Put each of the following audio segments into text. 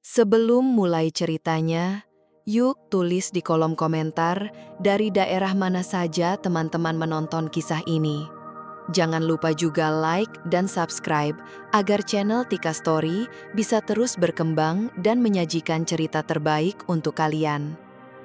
Sebelum mulai ceritanya, yuk tulis di kolom komentar dari daerah mana saja teman-teman menonton kisah ini. Jangan lupa juga like dan subscribe agar channel Tika Story bisa terus berkembang dan menyajikan cerita terbaik untuk kalian.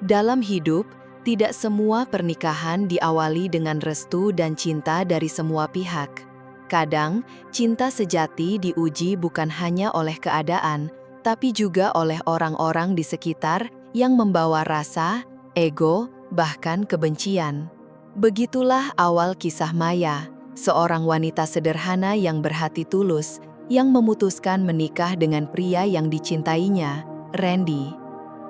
Dalam hidup, tidak semua pernikahan diawali dengan restu dan cinta dari semua pihak. Kadang, cinta sejati diuji bukan hanya oleh keadaan, tapi juga oleh orang-orang di sekitar yang membawa rasa, ego, bahkan kebencian. Begitulah awal kisah Maya, seorang wanita sederhana yang berhati tulus, yang memutuskan menikah dengan pria yang dicintainya, Randy.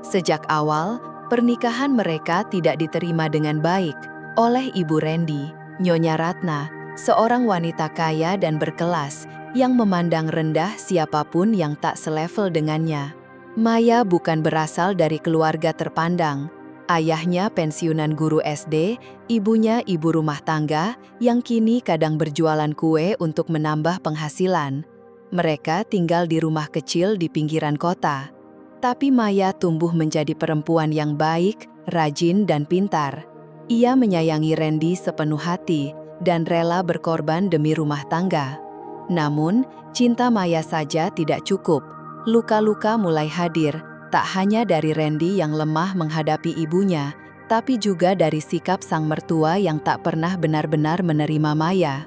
Sejak awal, pernikahan mereka tidak diterima dengan baik oleh ibu Randy, Nyonya Ratna, seorang wanita kaya dan berkelas yang memandang rendah siapapun yang tak selevel dengannya. Maya bukan berasal dari keluarga terpandang. Ayahnya pensiunan guru SD, ibunya ibu rumah tangga yang kini kadang berjualan kue untuk menambah penghasilan. Mereka tinggal di rumah kecil di pinggiran kota. Tapi Maya tumbuh menjadi perempuan yang baik, rajin, dan pintar. Ia menyayangi Randy sepenuh hati dan rela berkorban demi rumah tangga. Namun, cinta Maya saja tidak cukup. Luka-luka mulai hadir, tak hanya dari Randy yang lemah menghadapi ibunya, tapi juga dari sikap sang mertua yang tak pernah benar-benar menerima Maya.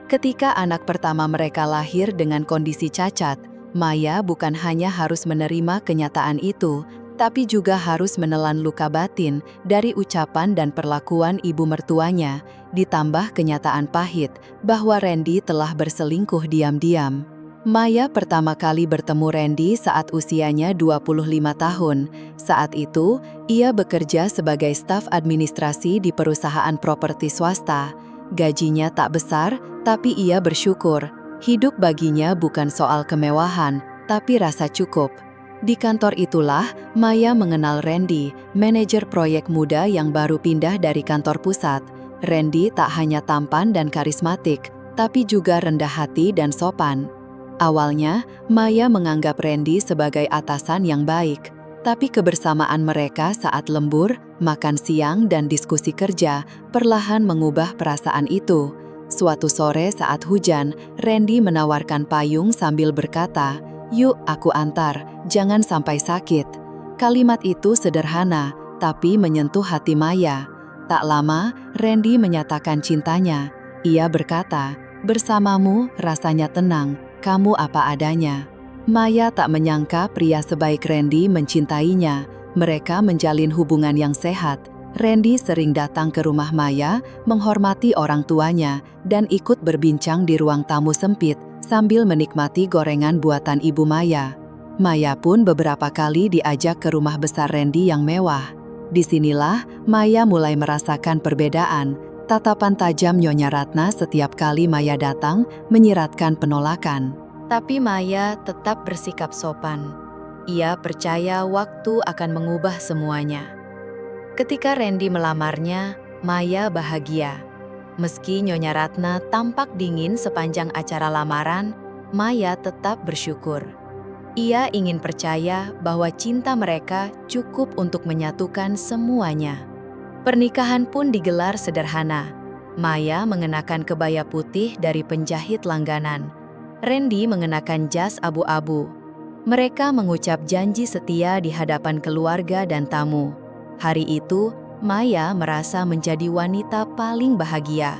Ketika anak pertama mereka lahir dengan kondisi cacat, Maya bukan hanya harus menerima kenyataan itu, tapi juga harus menelan luka batin dari ucapan dan perlakuan ibu mertuanya, ditambah kenyataan pahit bahwa Randy telah berselingkuh diam-diam. Maya pertama kali bertemu Randy saat usianya 25 tahun. Saat itu, ia bekerja sebagai staf administrasi di perusahaan properti swasta. Gajinya tak besar, tapi ia bersyukur. Hidup baginya bukan soal kemewahan, tapi rasa cukup. Di kantor itulah, Maya mengenal Randy, manajer proyek muda yang baru pindah dari kantor pusat. Randy tak hanya tampan dan karismatik, tapi juga rendah hati dan sopan. Awalnya, Maya menganggap Randy sebagai atasan yang baik, tapi kebersamaan mereka saat lembur, makan siang, dan diskusi kerja perlahan mengubah perasaan itu. Suatu sore saat hujan, Randy menawarkan payung sambil berkata, "Yuk aku antar, jangan sampai sakit." Kalimat itu sederhana, tapi menyentuh hati Maya. Tak lama, Randy menyatakan cintanya. Ia berkata, "Bersamamu rasanya tenang. Kamu apa adanya." Maya tak menyangka pria sebaik Randy mencintainya. Mereka menjalin hubungan yang sehat. Randy sering datang ke rumah Maya, menghormati orang tuanya, dan ikut berbincang di ruang tamu sempit sambil menikmati gorengan buatan ibu Maya. Maya pun beberapa kali diajak ke rumah besar Randy yang mewah. Disinilah Maya mulai merasakan perbedaan. Tatapan tajam Nyonya Ratna setiap kali Maya datang menyiratkan penolakan. Tapi Maya tetap bersikap sopan. Ia percaya waktu akan mengubah semuanya. Ketika Randy melamarnya, Maya bahagia. Meski Nyonya Ratna tampak dingin sepanjang acara lamaran, Maya tetap bersyukur. Ia ingin percaya bahwa cinta mereka cukup untuk menyatukan semuanya. Pernikahan pun digelar sederhana. Maya mengenakan kebaya putih dari penjahit langganan. Randy mengenakan jas abu-abu. Mereka mengucap janji setia di hadapan keluarga dan tamu. Hari itu, Maya merasa menjadi wanita paling bahagia.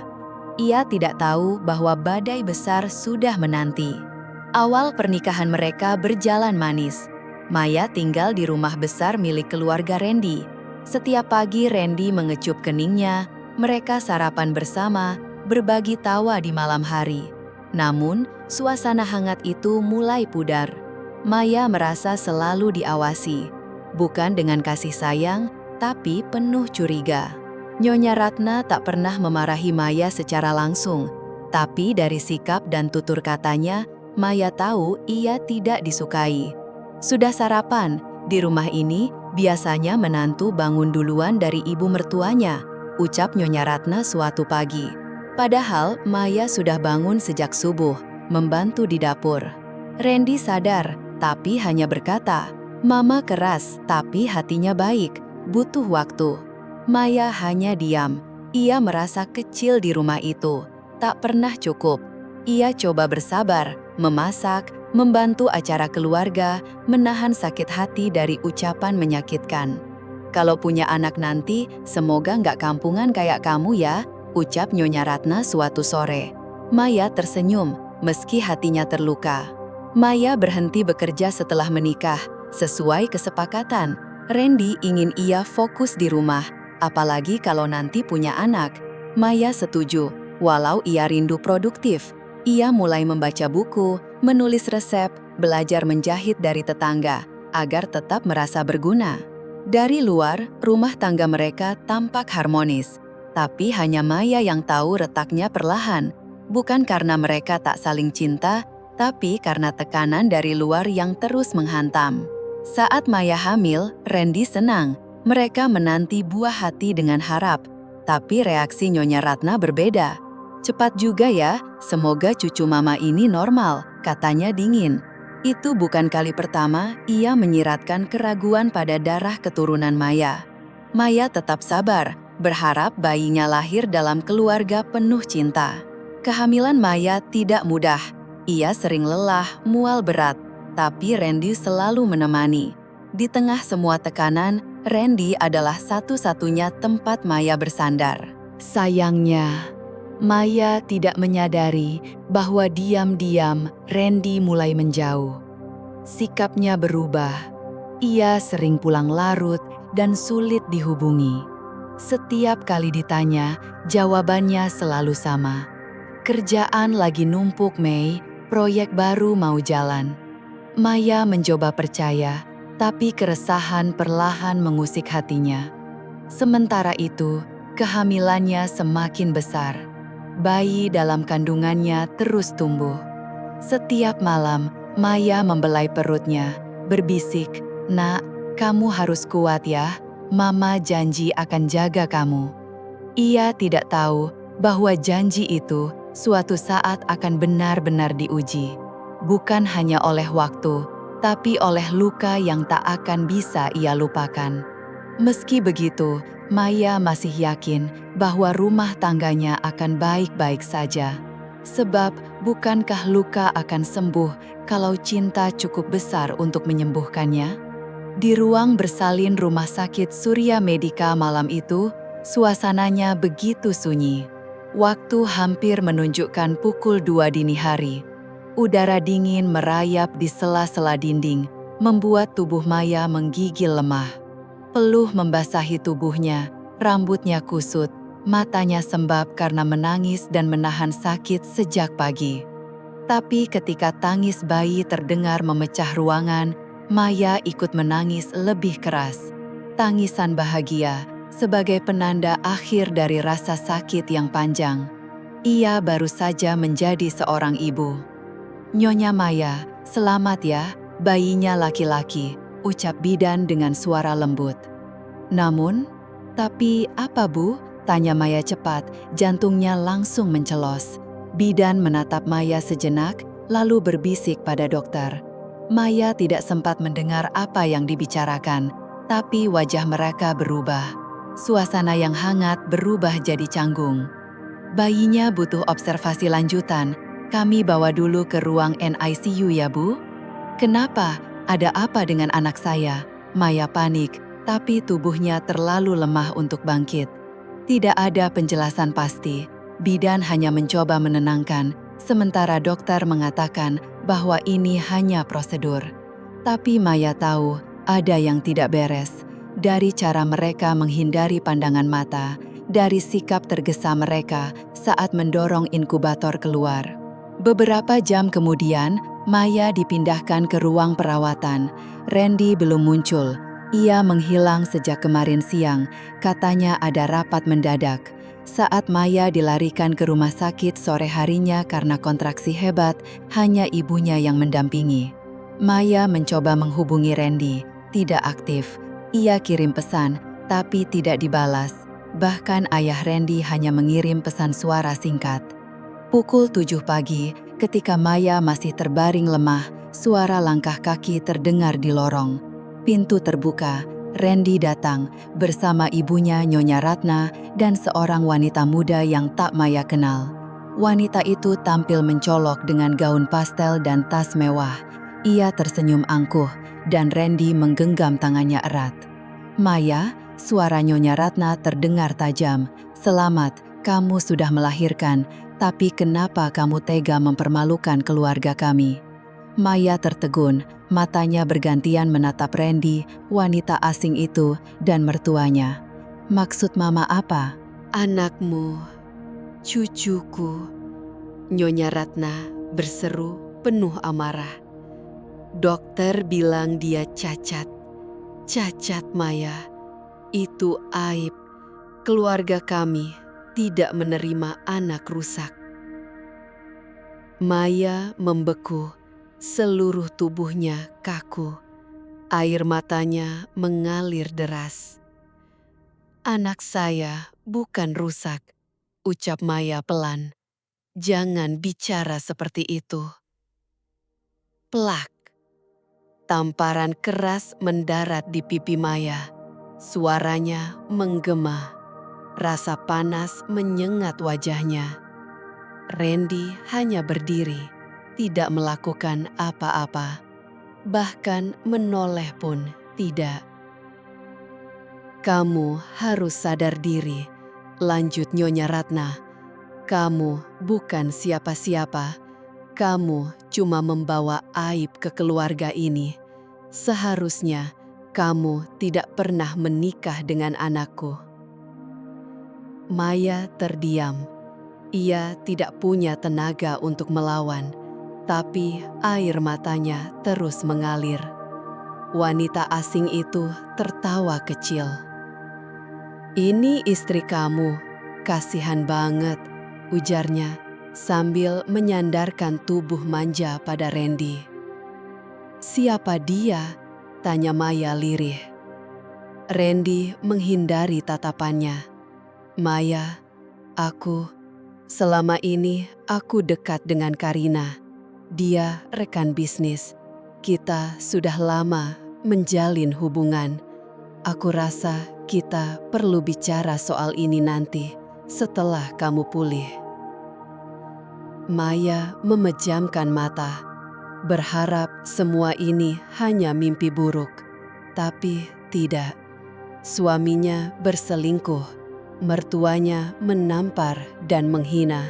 Ia tidak tahu bahwa badai besar sudah menanti. Awal pernikahan mereka berjalan manis. Maya tinggal di rumah besar milik keluarga Randy. Setiap pagi Randy mengecup keningnya, mereka sarapan bersama, berbagi tawa di malam hari. Namun, suasana hangat itu mulai pudar. Maya merasa selalu diawasi, bukan dengan kasih sayang, tapi penuh curiga. Nyonya Ratna tak pernah memarahi Maya secara langsung, tapi dari sikap dan tutur katanya, Maya tahu ia tidak disukai. "Sudah sarapan? Di rumah ini, biasanya menantu bangun duluan dari ibu mertuanya," ucap Nyonya Ratna suatu pagi. Padahal Maya sudah bangun sejak subuh, membantu di dapur. Randy sadar, tapi hanya berkata, Mama keras, tapi hatinya baik. Butuh waktu. Maya hanya diam. Ia merasa kecil di rumah itu. Tak pernah cukup. Ia coba bersabar, memasak, membantu acara keluarga, menahan sakit hati dari ucapan menyakitkan. "Kalau punya anak nanti, semoga nggak kampungan kayak kamu ya," ucap Nyonya Ratna suatu sore. Maya tersenyum, meski hatinya terluka. Maya berhenti bekerja setelah menikah, sesuai kesepakatan. Randy ingin ia fokus di rumah, apalagi kalau nanti punya anak. Maya setuju, walau ia rindu produktif. Ia mulai membaca buku, menulis resep, belajar menjahit dari tetangga, agar tetap merasa berguna. Dari luar, rumah tangga mereka tampak harmonis. Tapi hanya Maya yang tahu retaknya perlahan. Bukan karena mereka tak saling cinta, tapi karena tekanan dari luar yang terus menghantam. Saat Maya hamil, Randy senang. Mereka menanti buah hati dengan harap. Tapi reaksi Nyonya Ratna berbeda. "Cepat juga ya, semoga cucu mama ini normal," katanya dingin. Itu bukan kali pertama ia menyiratkan keraguan pada darah keturunan Maya. Maya tetap sabar, berharap bayinya lahir dalam keluarga penuh cinta. Kehamilan Maya tidak mudah. Ia sering lelah, mual berat, tapi Randy selalu menemani. Di tengah semua tekanan, Randy adalah satu-satunya tempat Maya bersandar. Sayangnya, Maya tidak menyadari bahwa diam-diam Randy mulai menjauh. Sikapnya berubah. Ia sering pulang larut dan sulit dihubungi. Setiap kali ditanya, jawabannya selalu sama. "Kerjaan lagi numpuk, Mei, proyek baru mau jalan." Maya mencoba percaya, tapi keresahan perlahan mengusik hatinya. Sementara itu, kehamilannya semakin besar. Bayi dalam kandungannya terus tumbuh. Setiap malam, Maya membelai perutnya, berbisik, "Nak, kamu harus kuat ya. Mama janji akan jaga kamu." Ia tidak tahu bahwa janji itu suatu saat akan benar-benar diuji. Bukan hanya oleh waktu, tapi oleh luka yang tak akan bisa ia lupakan. Meski begitu, Maya masih yakin bahwa rumah tangganya akan baik-baik saja. Sebab, bukankah luka akan sembuh kalau cinta cukup besar untuk menyembuhkannya? Di ruang bersalin Rumah Sakit Surya Medika malam itu, suasananya begitu sunyi. Waktu hampir menunjukkan pukul 2 dini hari. Udara dingin merayap di sela-sela dinding, membuat tubuh Maya menggigil lemah. Peluh membasahi tubuhnya, rambutnya kusut, matanya sembab karena menangis dan menahan sakit sejak pagi. Tapi ketika tangis bayi terdengar memecah ruangan, Maya ikut menangis lebih keras. Tangisan bahagia sebagai penanda akhir dari rasa sakit yang panjang. Ia baru saja menjadi seorang ibu. "Nyonya Maya, selamat ya, bayinya laki-laki," ucap bidan dengan suara lembut. Namun, "Tapi apa Bu?" tanya Maya cepat, jantungnya langsung mencelos. Bidan menatap Maya sejenak, lalu berbisik pada dokter. Maya tidak sempat mendengar apa yang dibicarakan, tapi wajah mereka berubah. Suasana yang hangat berubah jadi canggung. "Bayinya butuh observasi lanjutan. Kami bawa dulu ke ruang NICU ya Bu?" "Kenapa? Ada apa dengan anak saya?" Maya panik, tapi tubuhnya terlalu lemah untuk bangkit. Tidak ada penjelasan pasti. Bidan hanya mencoba menenangkan, sementara dokter mengatakan bahwa ini hanya prosedur. Tapi Maya tahu ada yang tidak beres. Dari cara mereka menghindari pandangan mata, dari sikap tergesa mereka saat mendorong inkubator keluar. Beberapa jam kemudian, Maya dipindahkan ke ruang perawatan. Randy belum muncul. Ia menghilang sejak kemarin siang, katanya ada rapat mendadak. Saat Maya dilarikan ke rumah sakit sore harinya karena kontraksi hebat, hanya ibunya yang mendampingi. Maya mencoba menghubungi Randy, tidak aktif. Ia kirim pesan, tapi tidak dibalas. Bahkan ayah Randy hanya mengirim pesan suara singkat. Pukul 7 pagi, ketika Maya masih terbaring lemah, suara langkah kaki terdengar di lorong. Pintu terbuka, Randy datang bersama ibunya Nyonya Ratna dan seorang wanita muda yang tak Maya kenal. Wanita itu tampil mencolok dengan gaun pastel dan tas mewah. Ia tersenyum angkuh dan Randy menggenggam tangannya erat. "Maya," suara Nyonya Ratna terdengar tajam. "Selamat, kamu sudah melahirkan, tapi kenapa kamu tega mempermalukan keluarga kami?" Maya tertegun, matanya bergantian menatap Randy, wanita asing itu, dan mertuanya. "Maksud Mama apa?" "Anakmu, cucuku," Nyonya Ratna berseru penuh amarah. "Dokter bilang dia cacat. Cacat, Maya. Itu aib. Keluarga kami tidak menerima anak rusak." Maya membeku, seluruh tubuhnya kaku. Air matanya mengalir deras. "Anak saya bukan rusak," ucap Maya pelan. "Jangan bicara seperti itu." Plak. Tamparan keras mendarat di pipi Maya. Suaranya menggema. Rasa panas menyengat wajahnya. Randy hanya berdiri, tidak melakukan apa-apa. Bahkan menoleh pun tidak. "Kamu harus sadar diri," lanjut Nyonya Ratna. "Kamu bukan siapa-siapa. Kamu cuma membawa aib ke keluarga ini. Seharusnya kamu tidak pernah menikah dengan anakku." Maya terdiam. Ia tidak punya tenaga untuk melawan, tapi air matanya terus mengalir. Wanita asing itu tertawa kecil. "Ini istri kamu, kasihan banget," ujarnya sambil menyandarkan tubuh manja pada Randy. "Siapa dia?" tanya Maya lirih. Randy menghindari tatapannya. "Maya, selama ini aku dekat dengan Karina. Dia rekan bisnis. Kita sudah lama menjalin hubungan. Aku rasa kita perlu bicara soal ini nanti setelah kamu pulih." Maya memejamkan mata, berharap semua ini hanya mimpi buruk. Tapi tidak. Suaminya berselingkuh. Mertuanya menampar dan menghina.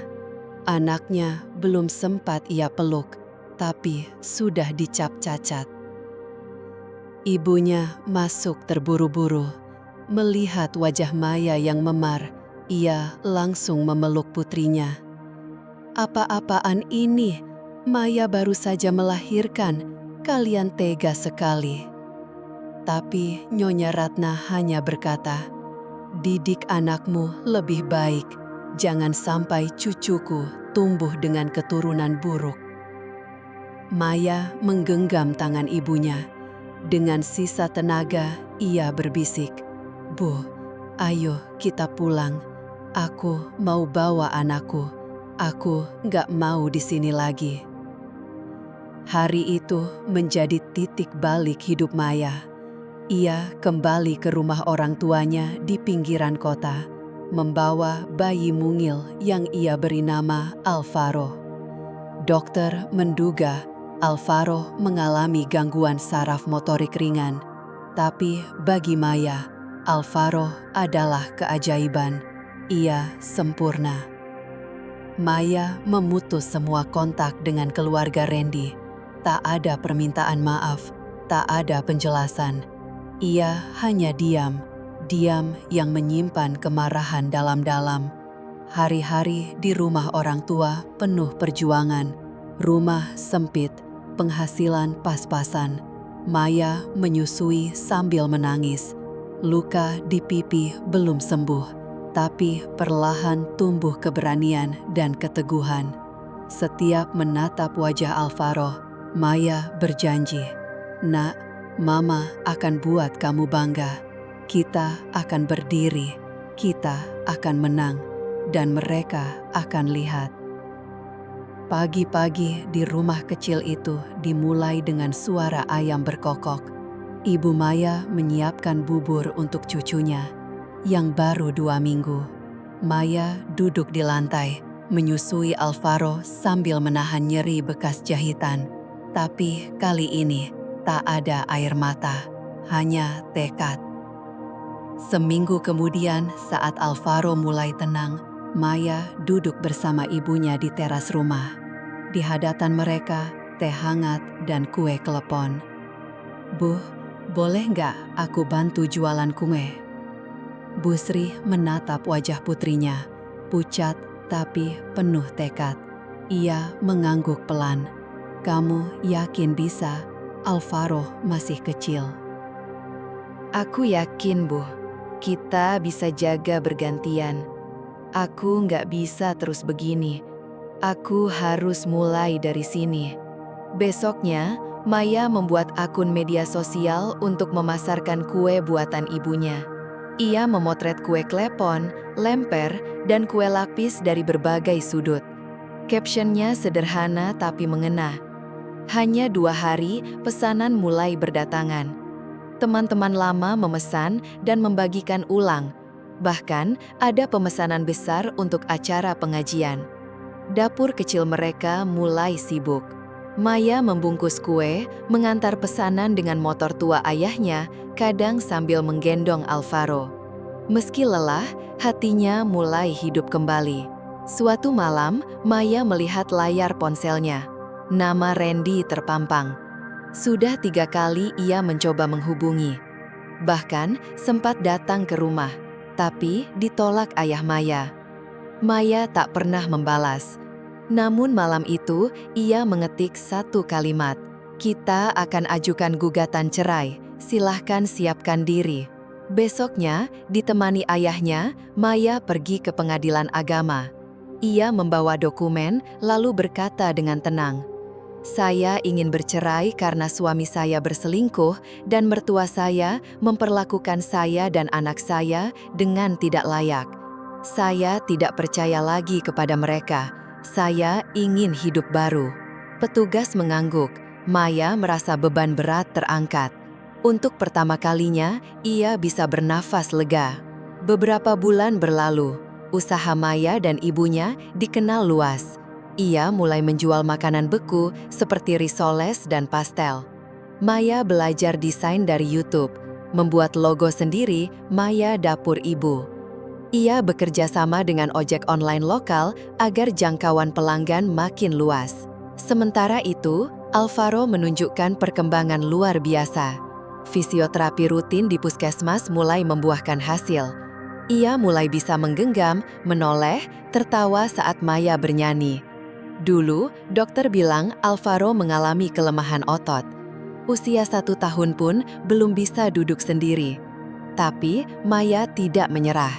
Anaknya belum sempat ia peluk, tapi sudah dicap cacat. Ibunya masuk terburu-buru. Melihat wajah Maya yang memar, ia langsung memeluk putrinya. "Apa-apaan ini? Maya baru saja melahirkan. Kalian tega sekali." Tapi Nyonya Ratna hanya berkata, "Didik anakmu lebih baik. Jangan sampai cucuku tumbuh dengan keturunan buruk." Maya menggenggam tangan ibunya. Dengan sisa tenaga, ia berbisik, "Bu, ayo kita pulang. Aku mau bawa anakku. Aku gak mau di sini lagi." Hari itu menjadi titik balik hidup Maya. Ia kembali ke rumah orang tuanya di pinggiran kota, membawa bayi mungil yang ia beri nama Alvaro. Dokter menduga Alvaro mengalami gangguan saraf motorik ringan, tapi bagi Maya, Alvaro adalah keajaiban. Ia sempurna. Maya memutus semua kontak dengan keluarga Randy. Tak ada permintaan maaf, tak ada penjelasan. Ia hanya diam yang menyimpan kemarahan dalam-dalam. Hari-hari di rumah orang tua penuh perjuangan. Rumah sempit, penghasilan pas-pasan. Maya menyusui sambil menangis. Luka di pipi belum sembuh, tapi perlahan tumbuh keberanian dan keteguhan. Setiap menatap wajah Alvaro, Maya berjanji, "Nak, Mama akan buat kamu bangga. Kita akan berdiri, kita akan menang, dan mereka akan lihat." Pagi-pagi di rumah kecil itu dimulai dengan suara ayam berkokok. Ibu Maya menyiapkan bubur untuk cucunya yang baru 2 minggu. Maya duduk di lantai, menyusui Alvaro sambil menahan nyeri bekas jahitan. Tapi kali ini tak ada air mata, hanya tekad. Seminggu kemudian, saat Alvaro mulai tenang, Maya duduk bersama ibunya di teras rumah. Di hadapan mereka, teh hangat dan kue klepon. "Bu, boleh nggak aku bantu jualan kue?" Bu Sri menatap wajah putrinya, pucat tapi penuh tekad. Ia mengangguk pelan. "Kamu yakin bisa? Alvaro masih kecil." Aku yakin, Bu. Kita bisa jaga bergantian. Aku nggak bisa terus begini. Aku harus mulai dari sini. Besoknya, Maya membuat akun media sosial untuk memasarkan kue buatan ibunya. Ia memotret kue klepon, lemper, dan kue lapis dari berbagai sudut. Captionnya sederhana tapi mengena. Hanya 2 hari, pesanan mulai berdatangan. Teman-teman lama memesan dan membagikan ulang. Bahkan, ada pemesanan besar untuk acara pengajian. Dapur kecil mereka mulai sibuk. Maya membungkus kue, mengantar pesanan dengan motor tua ayahnya, kadang sambil menggendong Alvaro. Meski lelah, hatinya mulai hidup kembali. Suatu malam, Maya melihat layar ponselnya. Nama Randy terpampang. Sudah 3 kali ia mencoba menghubungi. Bahkan sempat datang ke rumah, tapi ditolak ayah Maya. Maya tak pernah membalas. Namun malam itu, ia mengetik satu kalimat. "Kita akan ajukan gugatan cerai, silahkan siapkan diri." Besoknya, ditemani ayahnya, Maya pergi ke pengadilan agama. Ia membawa dokumen, lalu berkata dengan tenang, "Saya ingin bercerai karena suami saya berselingkuh dan mertua saya memperlakukan saya dan anak saya dengan tidak layak. Saya tidak percaya lagi kepada mereka. Saya ingin hidup baru." Petugas mengangguk. Maya merasa beban berat terangkat. Untuk pertama kalinya, ia bisa bernafas lega. Beberapa bulan berlalu. Usaha Maya dan ibunya dikenal luas. Ia mulai menjual makanan beku seperti risoles dan pastel. Maya belajar desain dari YouTube, membuat logo sendiri, Maya Dapur Ibu. Ia bekerja sama dengan ojek online lokal agar jangkauan pelanggan makin luas. Sementara itu, Alvaro menunjukkan perkembangan luar biasa. Fisioterapi rutin di puskesmas mulai membuahkan hasil. Ia mulai bisa menggenggam, menoleh, tertawa saat Maya bernyanyi. Dulu, dokter bilang Alvaro mengalami kelemahan otot. Usia 1 tahun pun belum bisa duduk sendiri. Tapi Maya tidak menyerah.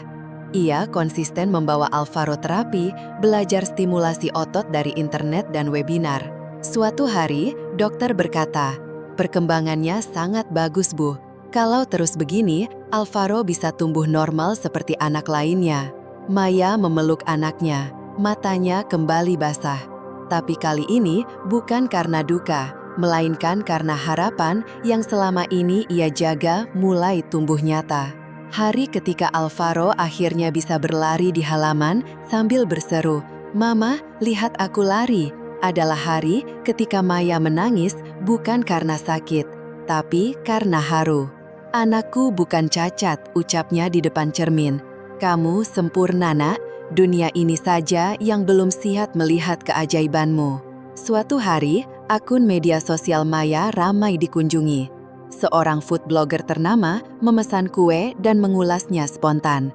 Ia konsisten membawa Alvaro terapi, belajar stimulasi otot dari internet dan webinar. Suatu hari, dokter berkata, "Perkembangannya sangat bagus, Bu. Kalau terus begini, Alvaro bisa tumbuh normal seperti anak lainnya." Maya memeluk anaknya, matanya kembali basah. Tapi kali ini bukan karena duka, melainkan karena harapan yang selama ini ia jaga mulai tumbuh nyata. Hari ketika Alvaro akhirnya bisa berlari di halaman sambil berseru, "Mama, lihat aku lari," adalah hari ketika Maya menangis bukan karena sakit, tapi karena haru. "Anakku bukan cacat," ucapnya di depan cermin. "Kamu sempurna, Nak. Dunia ini saja yang belum siap melihat keajaibanmu." Suatu hari, akun media sosial Maya ramai dikunjungi. Seorang food blogger ternama memesan kue dan mengulasnya spontan.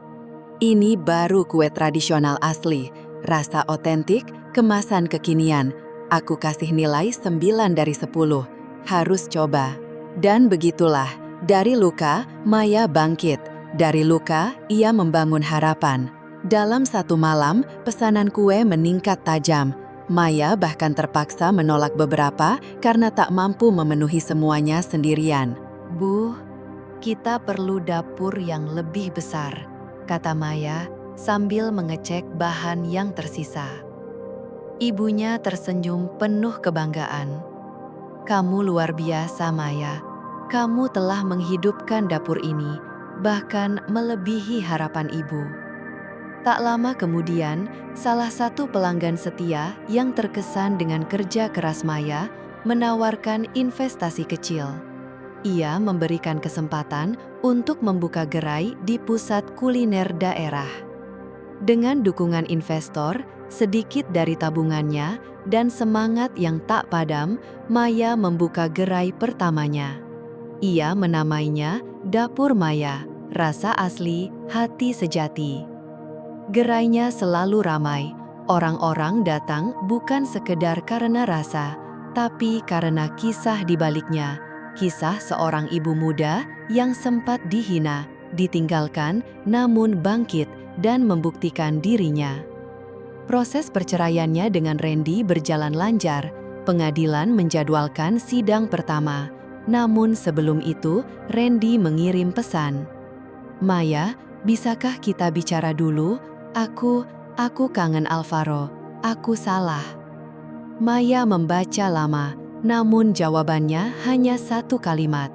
"Ini baru kue tradisional asli, rasa otentik, kemasan kekinian. Aku kasih nilai 9 dari 10. Harus coba." Dan begitulah, dari luka, Maya bangkit. Dari luka, ia membangun harapan. Dalam satu malam, pesanan kue meningkat tajam. Maya bahkan terpaksa menolak beberapa karena tak mampu memenuhi semuanya sendirian. "Bu, kita perlu dapur yang lebih besar," kata Maya sambil mengecek bahan yang tersisa. Ibunya tersenyum penuh kebanggaan. "Kamu luar biasa, Maya. Kamu telah menghidupkan dapur ini, bahkan melebihi harapan ibu. Tak lama kemudian, salah satu pelanggan setia yang terkesan dengan kerja keras Maya menawarkan investasi kecil. Ia memberikan kesempatan untuk membuka gerai di pusat kuliner daerah. Dengan dukungan investor, sedikit dari tabungannya, dan semangat yang tak padam, Maya membuka gerai pertamanya. Ia menamainya Dapur Maya, Rasa Asli, Hati Sejati. Gerainya selalu ramai. Orang-orang datang bukan sekedar karena rasa, tapi karena kisah di baliknya. Kisah seorang ibu muda yang sempat dihina, ditinggalkan, namun bangkit dan membuktikan dirinya. Proses perceraiannya dengan Randy berjalan lancar. Pengadilan menjadwalkan sidang pertama. Namun sebelum itu, Randy mengirim pesan. "Maya, bisakah kita bicara dulu? Aku kangen Alvaro. Aku salah." Maya membaca lama, namun jawabannya hanya satu kalimat.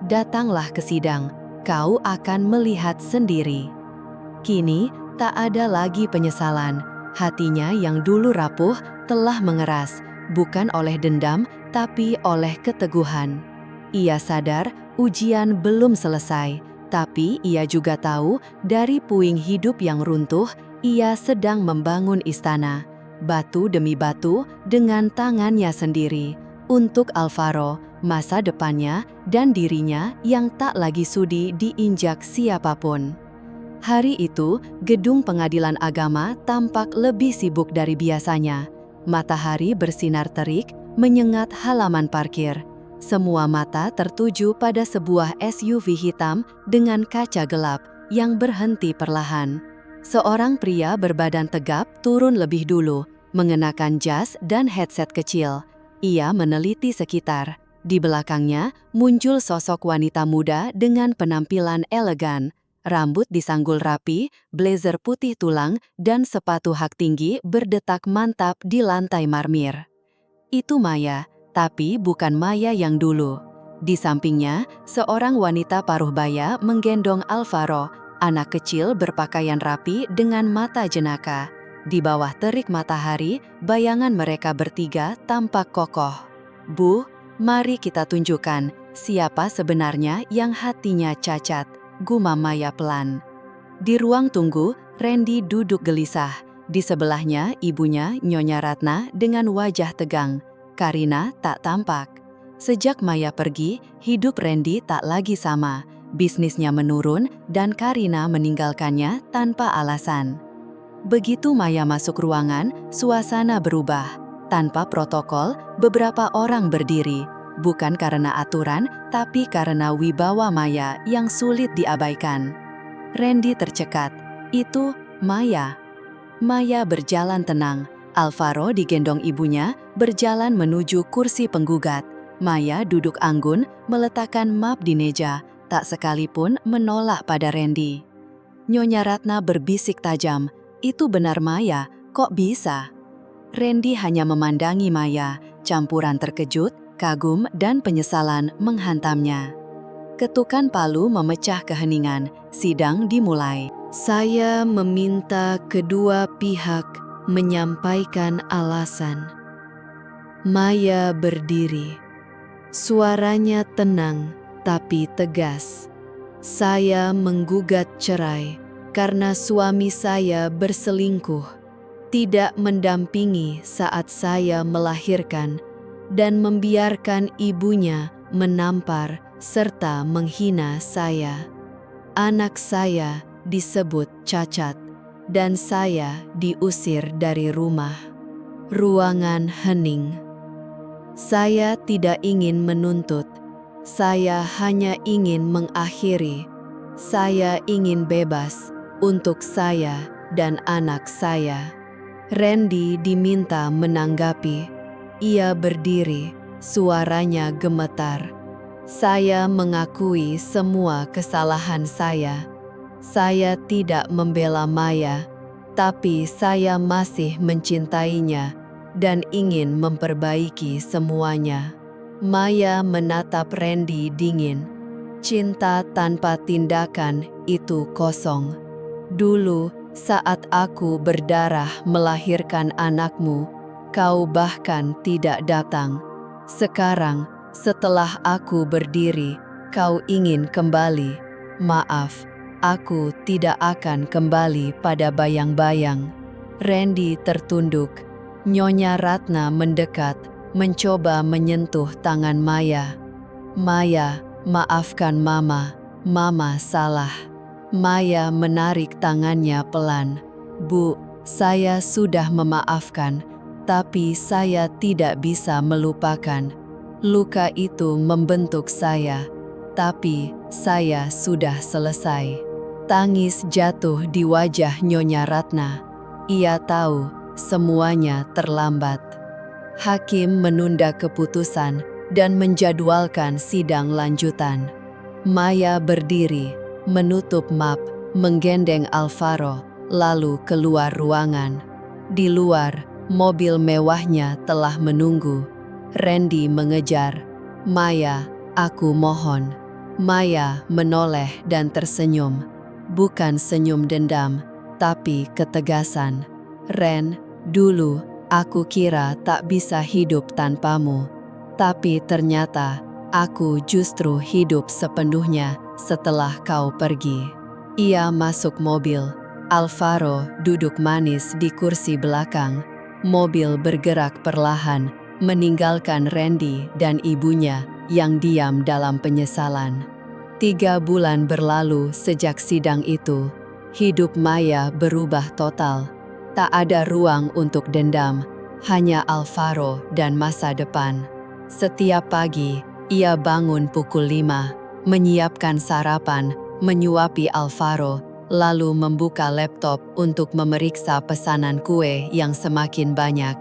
"Datanglah ke sidang, kau akan melihat sendiri." Kini, tak ada lagi penyesalan. Hatinya yang dulu rapuh telah mengeras, bukan oleh dendam, tapi oleh keteguhan. Ia sadar ujian belum selesai, tapi ia juga tahu dari puing hidup yang runtuh, ia sedang membangun istana, batu demi batu dengan tangannya sendiri, untuk Alvaro, masa depannya, dan dirinya yang tak lagi sudi diinjak siapapun. Hari itu, gedung pengadilan agama tampak lebih sibuk dari biasanya. Matahari bersinar terik, menyengat halaman parkir. Semua mata tertuju pada sebuah SUV hitam dengan kaca gelap yang berhenti perlahan. Seorang pria berbadan tegap turun lebih dulu, mengenakan jas dan headset kecil. Ia meneliti sekitar. Di belakangnya muncul sosok wanita muda dengan penampilan elegan. Rambut disanggul rapi, blazer putih tulang, dan sepatu hak tinggi berdetak mantap di lantai marmir. Itu Maya, tapi bukan Maya yang dulu. Di sampingnya, seorang wanita paruh baya menggendong Alvaro, anak kecil berpakaian rapi dengan mata jenaka. Di bawah terik matahari, bayangan mereka bertiga tampak kokoh. "Bu, mari kita tunjukkan siapa sebenarnya yang hatinya cacat," gumam Maya pelan. Di ruang tunggu, Randy duduk gelisah. Di sebelahnya ibunya, Nyonya Ratna, dengan wajah tegang. Karina tak tampak. Sejak Maya pergi, hidup Randy tak lagi sama. Bisnisnya menurun dan Karina meninggalkannya tanpa alasan. Begitu Maya masuk ruangan, suasana berubah. Tanpa protokol, beberapa orang berdiri. Bukan karena aturan, tapi karena wibawa Maya yang sulit diabaikan. Randy tercekat. Itu Maya. Maya berjalan tenang. Alvaro digendong ibunya, berjalan menuju kursi penggugat. Maya duduk anggun, meletakkan map di meja, tak sekalipun menolak pada Randy. Nyonya Ratna berbisik tajam, "Itu benar Maya, kok bisa?" Randy hanya memandangi Maya, campuran terkejut, kagum, dan penyesalan menghantamnya. Ketukan palu memecah keheningan, sidang dimulai. "Saya meminta kedua pihak menyampaikan alasan." Maya berdiri. Suaranya tenang tapi tegas. "Saya menggugat cerai karena suami saya berselingkuh, tidak mendampingi saat saya melahirkan, dan membiarkan ibunya menampar serta menghina saya. Anak saya disebut cacat, dan saya diusir dari rumah." Ruangan hening. "Saya tidak ingin menuntut. Saya hanya ingin mengakhiri. Saya ingin bebas untuk saya dan anak saya." Randy diminta menanggapi. Ia berdiri, suaranya gemetar. "Saya mengakui semua kesalahan saya. Saya tidak membela Maya, tapi saya masih mencintainya dan ingin memperbaiki semuanya." Maya menatap Randy dingin. Cinta tanpa tindakan itu kosong. Dulu, saat aku berdarah melahirkan anakmu, kau bahkan tidak datang. Sekarang, setelah aku berdiri, kau ingin kembali. Maaf, aku tidak akan kembali pada bayang-bayang. Randy tertunduk. Nyonya Ratna mendekat, mencoba menyentuh tangan Maya. Maya, maafkan Mama, Mama salah. Maya menarik tangannya pelan. Bu, saya sudah memaafkan, tapi saya tidak bisa melupakan. Luka itu membentuk saya, tapi saya sudah selesai. Tangis jatuh di wajah Nyonya Ratna. Ia tahu semuanya terlambat. Hakim menunda keputusan dan menjadwalkan sidang lanjutan. Maya berdiri, menutup map, menggendeng Alvaro, lalu keluar ruangan. Di luar, mobil mewahnya telah menunggu. Randy mengejar. Maya, aku mohon. Maya menoleh dan tersenyum. Bukan senyum dendam, tapi ketegasan. Ren, dulu aku kira tak bisa hidup tanpamu. Tapi ternyata aku justru hidup sepenuhnya setelah kau pergi. Ia masuk mobil. Alvaro duduk manis di kursi belakang. Mobil bergerak perlahan, meninggalkan Randy dan ibunya yang diam dalam penyesalan. 3 bulan berlalu sejak sidang itu. Hidup Maya berubah total. Tak ada ruang untuk dendam, hanya Alvaro dan masa depan. Setiap pagi, ia bangun pukul 5, menyiapkan sarapan, menyuapi Alvaro, lalu membuka laptop untuk memeriksa pesanan kue yang semakin banyak.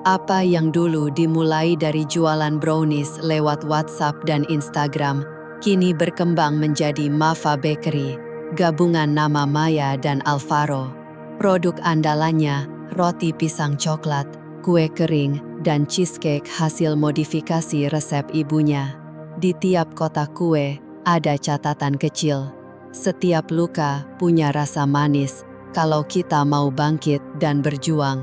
Apa yang dulu dimulai dari jualan brownies lewat WhatsApp dan Instagram, kini berkembang menjadi Mafa Bakery, gabungan nama Maya dan Alvaro. Produk andalannya, roti pisang coklat, kue kering, dan cheesecake hasil modifikasi resep ibunya. Di tiap kotak kue, ada catatan kecil. Setiap luka punya rasa manis, kalau kita mau bangkit dan berjuang.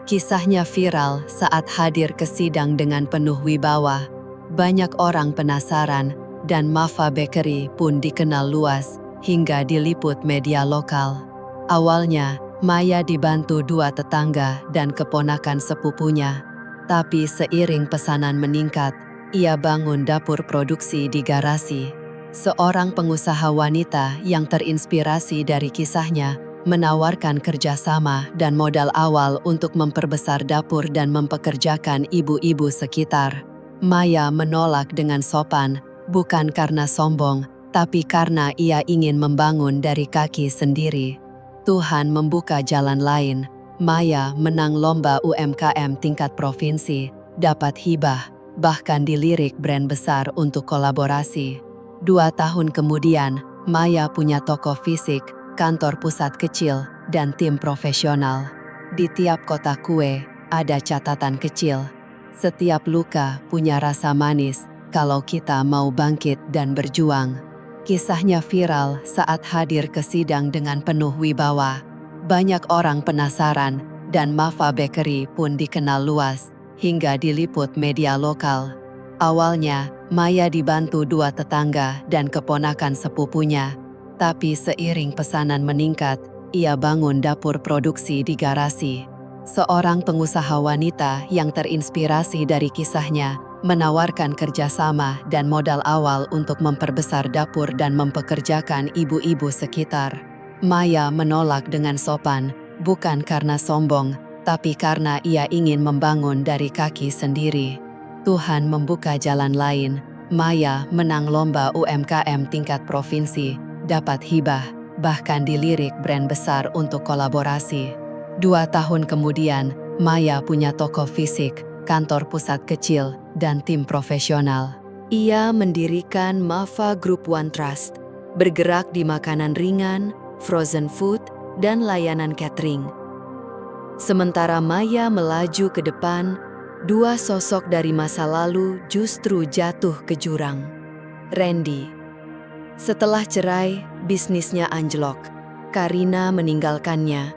Kisahnya viral saat hadir ke sidang dengan penuh wibawa. Banyak orang penasaran, dan Mafa Bakery pun dikenal luas, hingga diliput media lokal. Awalnya, Maya dibantu 2 tetangga dan keponakan sepupunya. Tapi seiring pesanan meningkat, ia bangun dapur produksi di garasi. Seorang pengusaha wanita yang terinspirasi dari kisahnya menawarkan kerjasama dan modal awal untuk memperbesar dapur dan mempekerjakan ibu-ibu sekitar. Maya menolak dengan sopan, bukan karena sombong, tapi karena ia ingin membangun dari kaki sendiri. Tuhan membuka jalan lain. Maya menang lomba UMKM tingkat provinsi, dapat hibah, bahkan dilirik brand besar untuk kolaborasi. 2 tahun kemudian, Maya punya toko fisik, kantor pusat kecil, dan tim profesional. Di tiap kotak kue, ada catatan kecil. Setiap luka punya rasa manis kalau kita mau bangkit dan berjuang. Kisahnya viral saat hadir ke sidang dengan penuh wibawa. Banyak orang penasaran, dan Mafa Bakery pun dikenal luas, hingga diliput media lokal. Awalnya, Maya dibantu 2 tetangga dan keponakan sepupunya. Tapi seiring pesanan meningkat, ia bangun dapur produksi di garasi. Seorang pengusaha wanita yang terinspirasi dari kisahnya menawarkan kerjasama dan modal awal untuk memperbesar dapur dan mempekerjakan ibu-ibu sekitar. Maya menolak dengan sopan, bukan karena sombong, tapi karena ia ingin membangun dari kaki sendiri. Tuhan membuka jalan lain. Maya menang lomba UMKM tingkat provinsi, dapat hibah, bahkan dilirik brand besar untuk kolaborasi. 2 tahun kemudian, Maya punya toko fisik, kantor pusat kecil, dan tim profesional. Ia mendirikan Mafa Group One Trust, bergerak di makanan ringan, frozen food, dan layanan catering. Sementara Maya melaju ke depan, Dua sosok dari masa lalu justru jatuh ke jurang. Randy. Setelah cerai, bisnisnya anjlok. Karina meninggalkannya.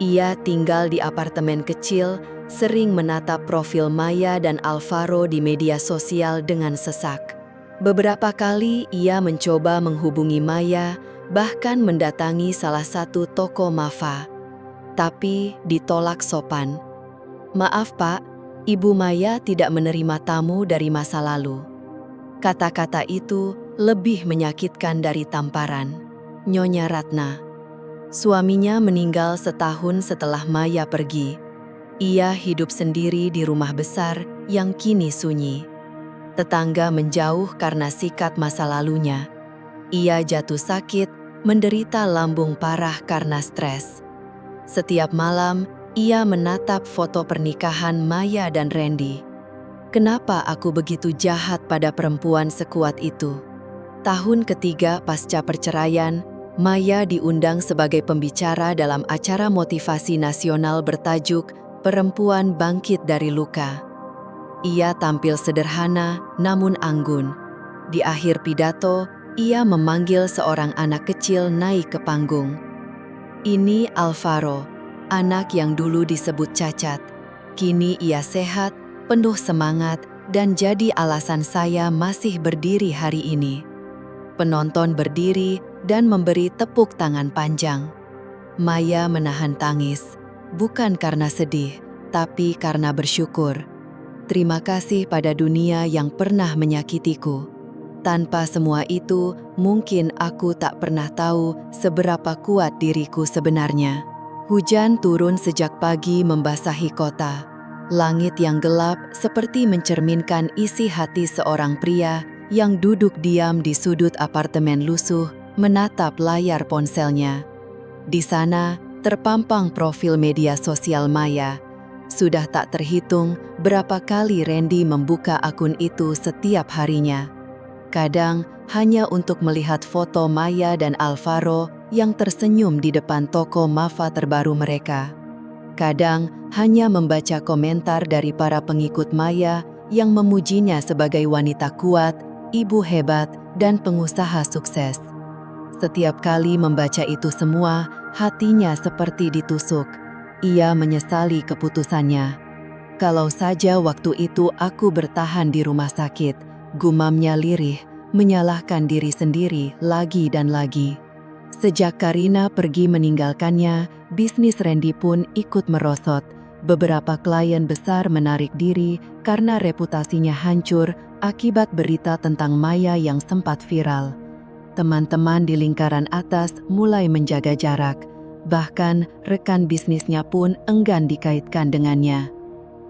Ia tinggal di apartemen kecil, sering menatap profil Maya dan Alvaro di media sosial dengan sesak. Beberapa kali ia mencoba menghubungi Maya, bahkan mendatangi salah satu toko Mafa. Tapi ditolak sopan. "Maaf Pak, Ibu Maya tidak menerima tamu dari masa lalu." Kata-kata itu lebih menyakitkan dari tamparan. Nyonya Ratna. Suaminya meninggal setahun setelah Maya pergi. Ia hidup sendiri di rumah besar yang kini sunyi. Tetangga menjauh karena sikat masa lalunya. Ia jatuh sakit, menderita lambung parah karena stres. Setiap malam, ia menatap foto pernikahan Maya dan Randy. Kenapa aku begitu jahat pada perempuan sekuat itu? Tahun ketiga pasca perceraian, Maya diundang sebagai pembicara dalam acara motivasi nasional bertajuk "Perempuan Bangkit dari Luka". Ia tampil sederhana namun anggun. Di akhir pidato, ia memanggil seorang anak kecil naik ke panggung. "Ini Alvaro, anak yang dulu disebut cacat. Kini ia sehat, penuh semangat, dan jadi alasan saya masih berdiri hari ini." Penonton berdiri dan memberi tepuk tangan panjang. Maya menahan tangis, bukan karena sedih, tapi karena bersyukur. "Terima kasih pada dunia yang pernah menyakitiku. Tanpa semua itu, mungkin aku tak pernah tahu seberapa kuat diriku sebenarnya." Hujan turun sejak pagi membasahi kota. Langit yang gelap seperti mencerminkan isi hati seorang pria yang duduk diam di sudut apartemen lusuh, menatap layar ponselnya. Di sana, terpampang profil media sosial Maya. Sudah tak terhitung berapa kali Randy membuka akun itu setiap harinya. Kadang hanya untuk melihat foto Maya dan Alvaro yang tersenyum di depan toko Mafa terbaru mereka. Kadang hanya membaca komentar dari para pengikut Maya yang memujinya sebagai wanita kuat, ibu hebat, dan pengusaha sukses. Setiap kali membaca itu semua, hatinya seperti ditusuk. Ia menyesali keputusannya. "Kalau saja waktu itu aku bertahan di rumah sakit," gumamnya lirih, menyalahkan diri sendiri lagi dan lagi. Sejak Karina pergi meninggalkannya, bisnis Randy pun ikut merosot. Beberapa klien besar menarik diri karena reputasinya hancur akibat berita tentang Maya yang sempat viral. Teman-teman di lingkaran atas mulai menjaga jarak. Bahkan rekan bisnisnya pun enggan dikaitkan dengannya.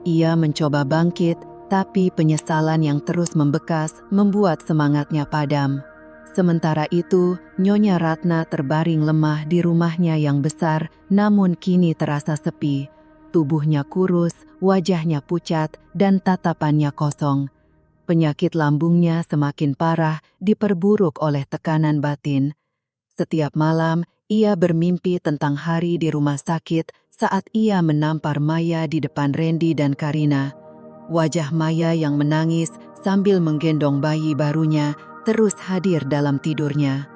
Ia mencoba bangkit, tapi penyesalan yang terus membekas membuat semangatnya padam. Sementara itu, Nyonya Ratna terbaring lemah di rumahnya yang besar, namun kini terasa sepi. Tubuhnya kurus, wajahnya pucat, dan tatapannya kosong. Penyakit lambungnya semakin parah, diperburuk oleh tekanan batin. Setiap malam, ia bermimpi tentang hari di rumah sakit saat ia menampar Maya di depan Randy dan Karina. Wajah Maya yang menangis sambil menggendong bayi barunya terus hadir dalam tidurnya.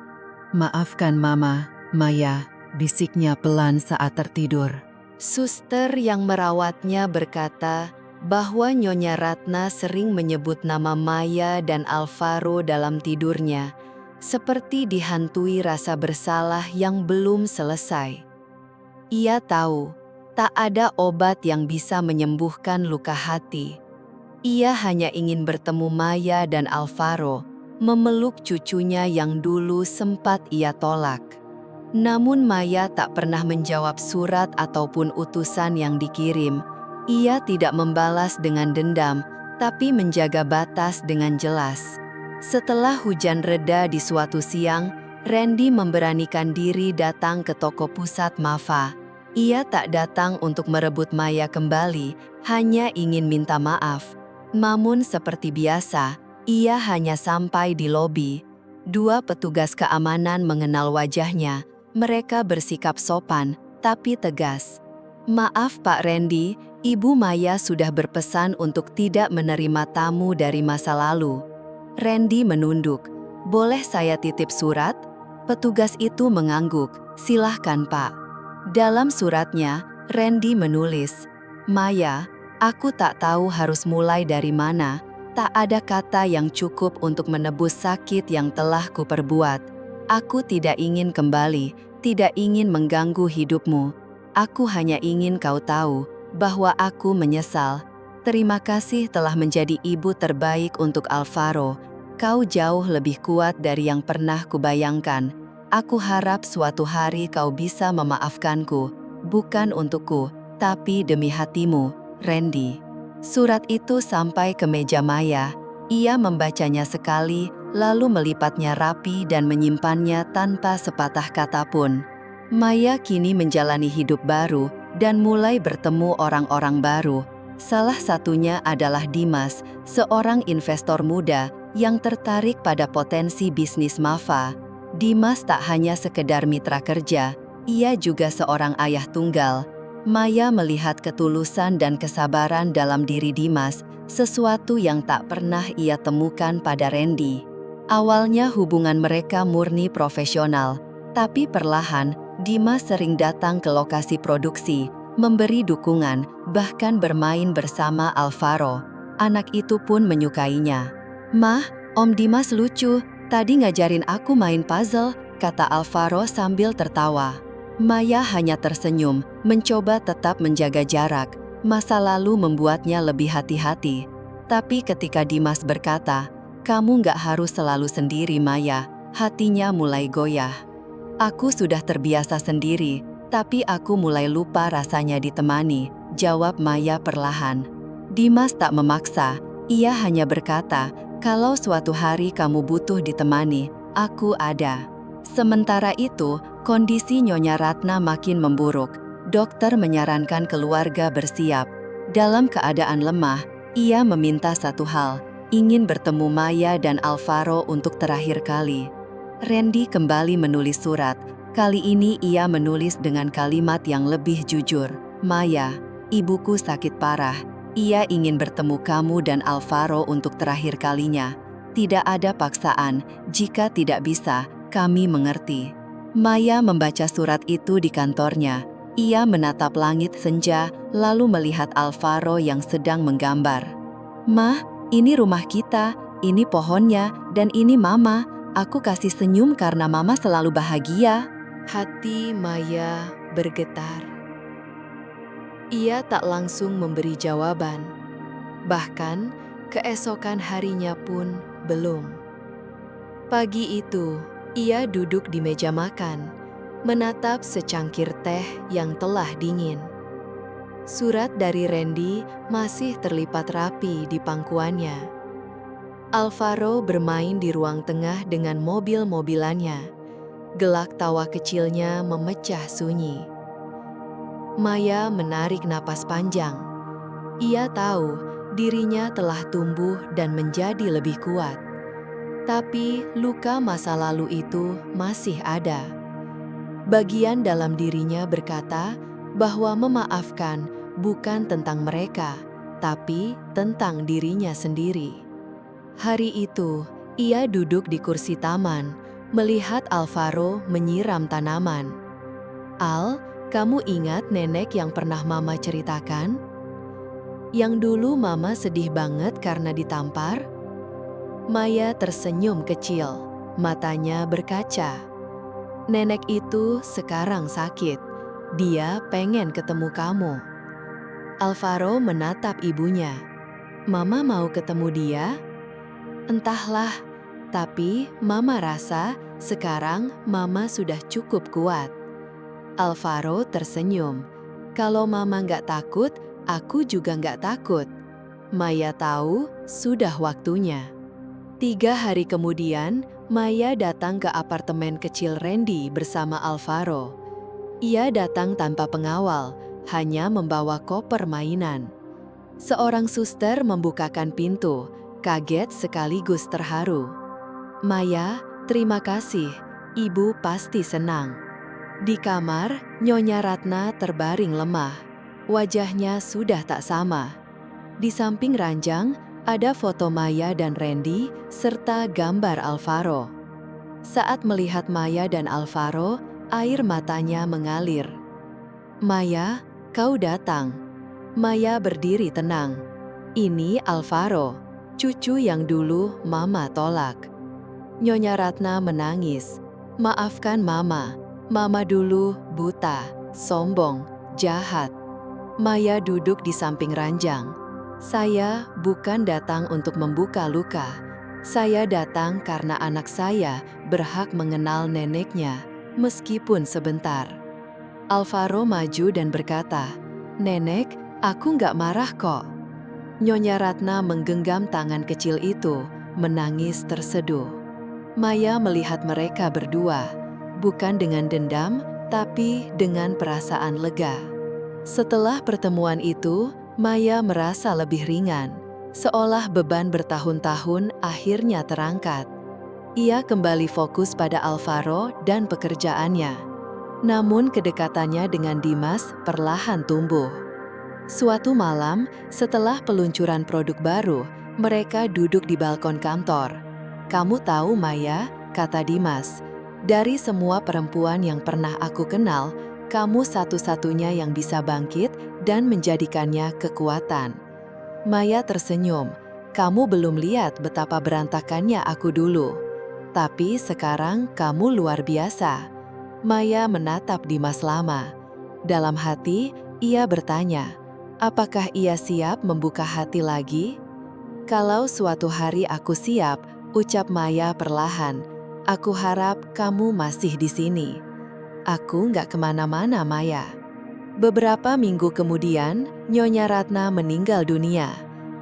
"Maafkan Mama, Maya," bisiknya pelan saat tertidur. Suster yang merawatnya berkata bahwa Nyonya Ratna sering menyebut nama Maya dan Alvaro dalam tidurnya, seperti dihantui rasa bersalah yang belum selesai. Ia tahu, tak ada obat yang bisa menyembuhkan luka hati. Ia hanya ingin bertemu Maya dan Alvaro, memeluk cucunya yang dulu sempat ia tolak. Namun Maya tak pernah menjawab surat ataupun utusan yang dikirim. Ia tidak membalas dengan dendam, tapi menjaga batas dengan jelas. Setelah hujan reda di suatu siang, Randy memberanikan diri datang ke toko pusat Mafa. Ia tak datang untuk merebut Maya kembali, hanya ingin minta maaf. Namun seperti biasa, ia hanya sampai di lobi. Dua petugas keamanan mengenal wajahnya. Mereka bersikap sopan, tapi tegas. "Maaf Pak Randy, Ibu Maya sudah berpesan untuk tidak menerima tamu dari masa lalu. Randy menunduk. Boleh saya titip surat? Petugas itu mengangguk. Silahkan, Pak. Dalam suratnya, Randy menulis, Maya, aku tak tahu harus mulai dari mana. Tak ada kata yang cukup untuk menebus sakit yang telah kuperbuat. Aku tidak ingin kembali, tidak ingin mengganggu hidupmu. Aku hanya ingin kau tahu bahwa aku menyesal. Terima kasih telah menjadi ibu terbaik untuk Alvaro. Kau jauh lebih kuat dari yang pernah kubayangkan. Aku harap suatu hari kau bisa memaafkanku, bukan untukku, tapi demi hatimu, Randy. Surat itu sampai ke meja Maya. Ia membacanya sekali, lalu melipatnya rapi dan menyimpannya tanpa sepatah kata pun. Maya kini menjalani hidup baru dan mulai bertemu orang-orang baru. Salah satunya adalah Dimas, seorang investor muda yang tertarik pada potensi bisnis Mafa. Dimas tak hanya sekedar mitra kerja, ia juga seorang ayah tunggal. Maya melihat ketulusan dan kesabaran dalam diri Dimas, sesuatu yang tak pernah ia temukan pada Randy. Awalnya hubungan mereka murni profesional, tapi perlahan Dimas sering datang ke lokasi produksi, memberi dukungan, bahkan bermain bersama Alvaro. Anak itu pun menyukainya. "Mah, Om Dimas lucu, tadi ngajarin aku main puzzle," kata Alvaro sambil tertawa. Maya hanya tersenyum, mencoba tetap menjaga jarak. Masa lalu membuatnya lebih hati-hati. Tapi ketika Dimas berkata, "Kamu nggak harus selalu sendiri, Maya," hatinya mulai goyah. "Aku sudah terbiasa sendiri, tapi aku mulai lupa rasanya ditemani," jawab Maya perlahan. Dimas tak memaksa, ia hanya berkata, "Kalau suatu hari kamu butuh ditemani, aku ada." Sementara itu, kondisi Nyonya Ratna makin memburuk. Dokter menyarankan keluarga bersiap. Dalam keadaan lemah, ia meminta satu hal, ingin bertemu Maya dan Alvaro untuk terakhir kali. Randy kembali menulis surat. Kali ini ia menulis dengan kalimat yang lebih jujur. "Maya, ibuku sakit parah. Ia ingin bertemu kamu dan Alvaro untuk terakhir kalinya. Tidak ada paksaan, jika tidak bisa, kami mengerti." Maya membaca surat itu di kantornya. Ia menatap langit senja, lalu melihat Alvaro yang sedang menggambar. "Mah, ini rumah kita, ini pohonnya, dan ini Mama. Aku kasih senyum karena Mama selalu bahagia." Hati Maya bergetar. Ia tak langsung memberi jawaban. Bahkan, keesokan harinya pun belum. Pagi itu, ia duduk di meja makan, menatap secangkir teh yang telah dingin. Surat dari Randy masih terlipat rapi di pangkuannya. Alvaro bermain di ruang tengah dengan mobil-mobilannya. Gelak tawa kecilnya memecah sunyi. Maya menarik napas panjang. Ia tahu dirinya telah tumbuh dan menjadi lebih kuat. Tapi luka masa lalu itu masih ada. Bagian dalam dirinya berkata bahwa memaafkan bukan tentang mereka, tapi tentang dirinya sendiri. Hari itu, ia duduk di kursi taman, melihat Alvaro menyiram tanaman. "Al, kamu ingat nenek yang pernah Mama ceritakan? Yang dulu Mama sedih banget karena ditampar?" Maya tersenyum kecil, matanya berkaca. "Nenek itu sekarang sakit. Dia pengen ketemu kamu." Alvaro menatap ibunya. "Mama mau ketemu dia?" "Entahlah, tapi Mama rasa sekarang Mama sudah cukup kuat." Alvaro tersenyum. "Kalau Mama nggak takut, aku juga nggak takut." Maya tahu sudah waktunya. 3 hari kemudian, Maya datang ke apartemen kecil Randy bersama Alvaro. Ia datang tanpa pengawal, hanya membawa koper mainan. Seorang suster membukakan pintu, kaget sekaligus terharu. "Maya, terima kasih. Ibu pasti senang." Di kamar, Nyonya Ratna terbaring lemah. Wajahnya sudah tak sama. Di samping ranjang, ada foto Maya dan Randy serta gambar Alvaro. Saat melihat Maya dan Alvaro, air matanya mengalir. "Maya, kau datang." Maya berdiri tenang. "Ini Alvaro, cucu yang dulu Mama tolak." Nyonya Ratna menangis. "Maafkan Mama. Mama dulu buta, sombong, jahat." Maya duduk di samping ranjang. "Saya bukan datang untuk membuka luka. Saya datang karena anak saya berhak mengenal neneknya, meskipun sebentar." Alvaro maju dan berkata, "Nenek, aku nggak marah kok." Nyonya Ratna menggenggam tangan kecil itu, menangis terseduh. Maya melihat mereka berdua, bukan dengan dendam, tapi dengan perasaan lega. Setelah pertemuan itu, Maya merasa lebih ringan, seolah beban bertahun-tahun akhirnya terangkat. Ia kembali fokus pada Alvaro dan pekerjaannya. Namun kedekatannya dengan Dimas perlahan tumbuh. Suatu malam, setelah peluncuran produk baru, mereka duduk di balkon kantor. "Kamu tahu, Maya," kata Dimas, "dari semua perempuan yang pernah aku kenal, kamu satu-satunya yang bisa bangkit dan menjadikannya kekuatan." Maya tersenyum. "Kamu belum lihat betapa berantakannya aku dulu. Tapi sekarang kamu luar biasa." Maya menatap Dimas lama. Dalam hati, ia bertanya, apakah ia siap membuka hati lagi? "Kalau suatu hari aku siap," ucap Maya perlahan, "aku harap kamu masih di sini." "Aku nggak kemana-mana, Maya." Beberapa minggu kemudian, Nyonya Ratna meninggal dunia.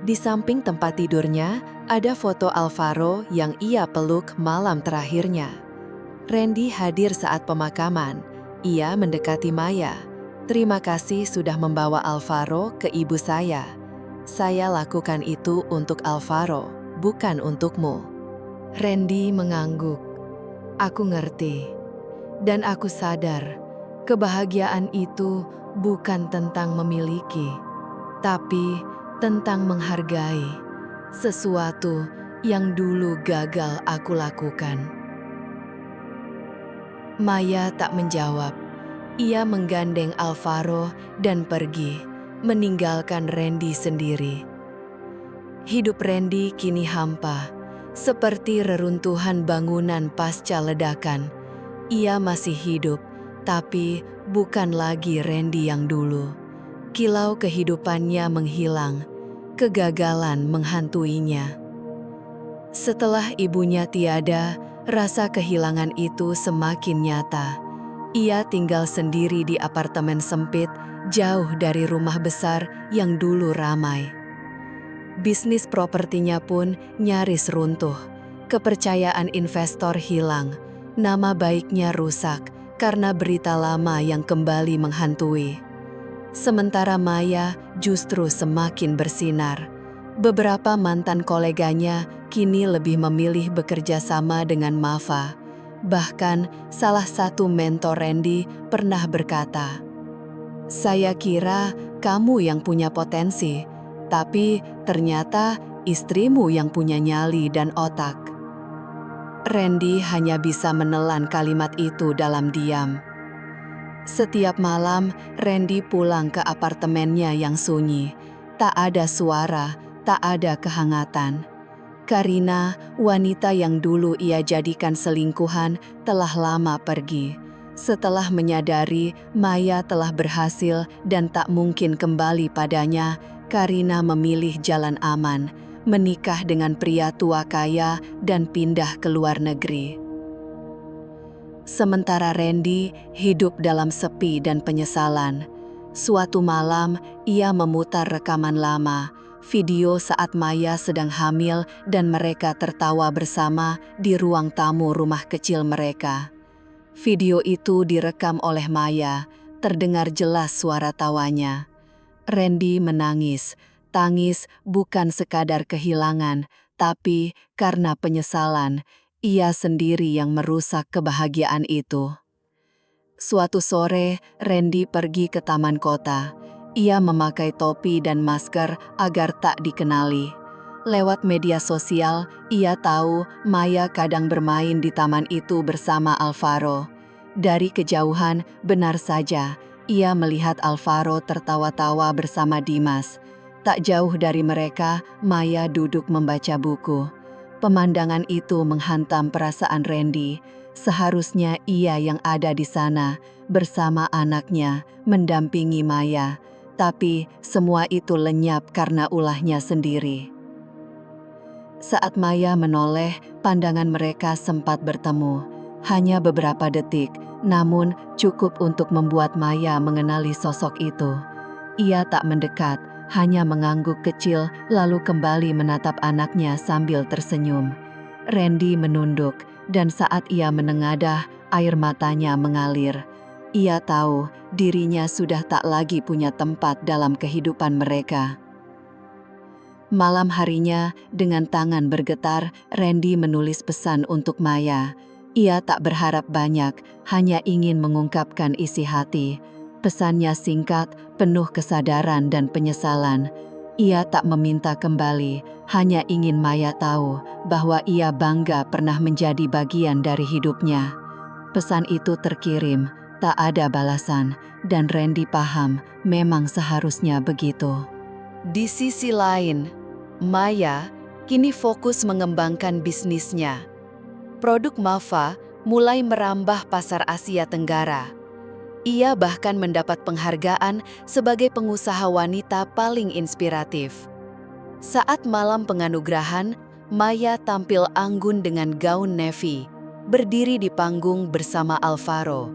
Di samping tempat tidurnya, ada foto Alvaro yang ia peluk malam terakhirnya. Randy hadir saat pemakaman. Ia mendekati Maya. "Terima kasih sudah membawa Alvaro ke ibu saya. Saya lakukan itu untuk Alvaro, bukan untukmu." Randy mengangguk. "Aku ngerti. Dan aku sadar, kebahagiaan itu bukan tentang memiliki, tapi tentang menghargai sesuatu yang dulu gagal aku lakukan." Maya tak menjawab. Ia menggandeng Alvaro dan pergi, meninggalkan Randy sendiri. Hidup Randy kini hampa, seperti reruntuhan bangunan pasca ledakan. Ia masih hidup, tapi bukan lagi Randy yang dulu. Kilau kehidupannya menghilang, kegagalan menghantuinya. Setelah ibunya tiada, rasa kehilangan itu semakin nyata. Ia tinggal sendiri di apartemen sempit, jauh dari rumah besar yang dulu ramai. Bisnis propertinya pun nyaris runtuh. Kepercayaan investor hilang, nama baiknya rusak karena berita lama yang kembali menghantui. Sementara Maya justru semakin bersinar. Beberapa mantan koleganya kini lebih memilih bekerja sama dengan Mafa. Bahkan salah satu mentor Randy pernah berkata, "Saya kira kamu yang punya potensi, tapi ternyata istrimu yang punya nyali dan otak." Randy hanya bisa menelan kalimat itu dalam diam. Setiap malam, Randy pulang ke apartemennya yang sunyi. Tak ada suara, tak ada kehangatan. Karina, wanita yang dulu ia jadikan selingkuhan, telah lama pergi. Setelah menyadari Maya telah berhasil dan tak mungkin kembali padanya, Karina memilih jalan aman, menikah dengan pria tua kaya dan pindah ke luar negeri. Sementara Randy hidup dalam sepi dan penyesalan. Suatu malam, ia memutar rekaman lama, video saat Maya sedang hamil dan mereka tertawa bersama di ruang tamu rumah kecil mereka. Video itu direkam oleh Maya, terdengar jelas suara tawanya. Randy menangis, tangis bukan sekadar kehilangan, tapi karena penyesalan, ia sendiri yang merusak kebahagiaan itu. Suatu sore, Randy pergi ke taman kota. Ia memakai topi dan masker agar tak dikenali. Lewat media sosial, ia tahu Maya kadang bermain di taman itu bersama Alvaro. Dari kejauhan, benar saja, ia melihat Alvaro tertawa-tawa bersama Dimas. Tak jauh dari mereka, Maya duduk membaca buku. Pemandangan itu menghantam perasaan Randy. Seharusnya ia yang ada di sana, bersama anaknya, mendampingi Maya. Tapi semua itu lenyap karena ulahnya sendiri. Saat Maya menoleh, pandangan mereka sempat bertemu. Hanya beberapa detik, namun cukup untuk membuat Maya mengenali sosok itu. Ia tak mendekat, hanya mengangguk kecil lalu kembali menatap anaknya sambil tersenyum. Randy menunduk, dan saat ia menengadah, air matanya mengalir. Ia tahu dirinya sudah tak lagi punya tempat dalam kehidupan mereka. Malam harinya, dengan tangan bergetar, Randy menulis pesan untuk Maya. Ia tak berharap banyak, hanya ingin mengungkapkan isi hati. Pesannya singkat, penuh kesadaran dan penyesalan. Ia tak meminta kembali, hanya ingin Maya tahu bahwa ia bangga pernah menjadi bagian dari hidupnya. Pesan itu terkirim, tak ada balasan, dan Randy paham memang seharusnya begitu. Di sisi lain, Maya kini fokus mengembangkan bisnisnya. Produk Mafa mulai merambah pasar Asia Tenggara. Ia bahkan mendapat penghargaan sebagai pengusaha wanita paling inspiratif. Saat malam penganugerahan, Maya tampil anggun dengan gaun navy, berdiri di panggung bersama Alvaro.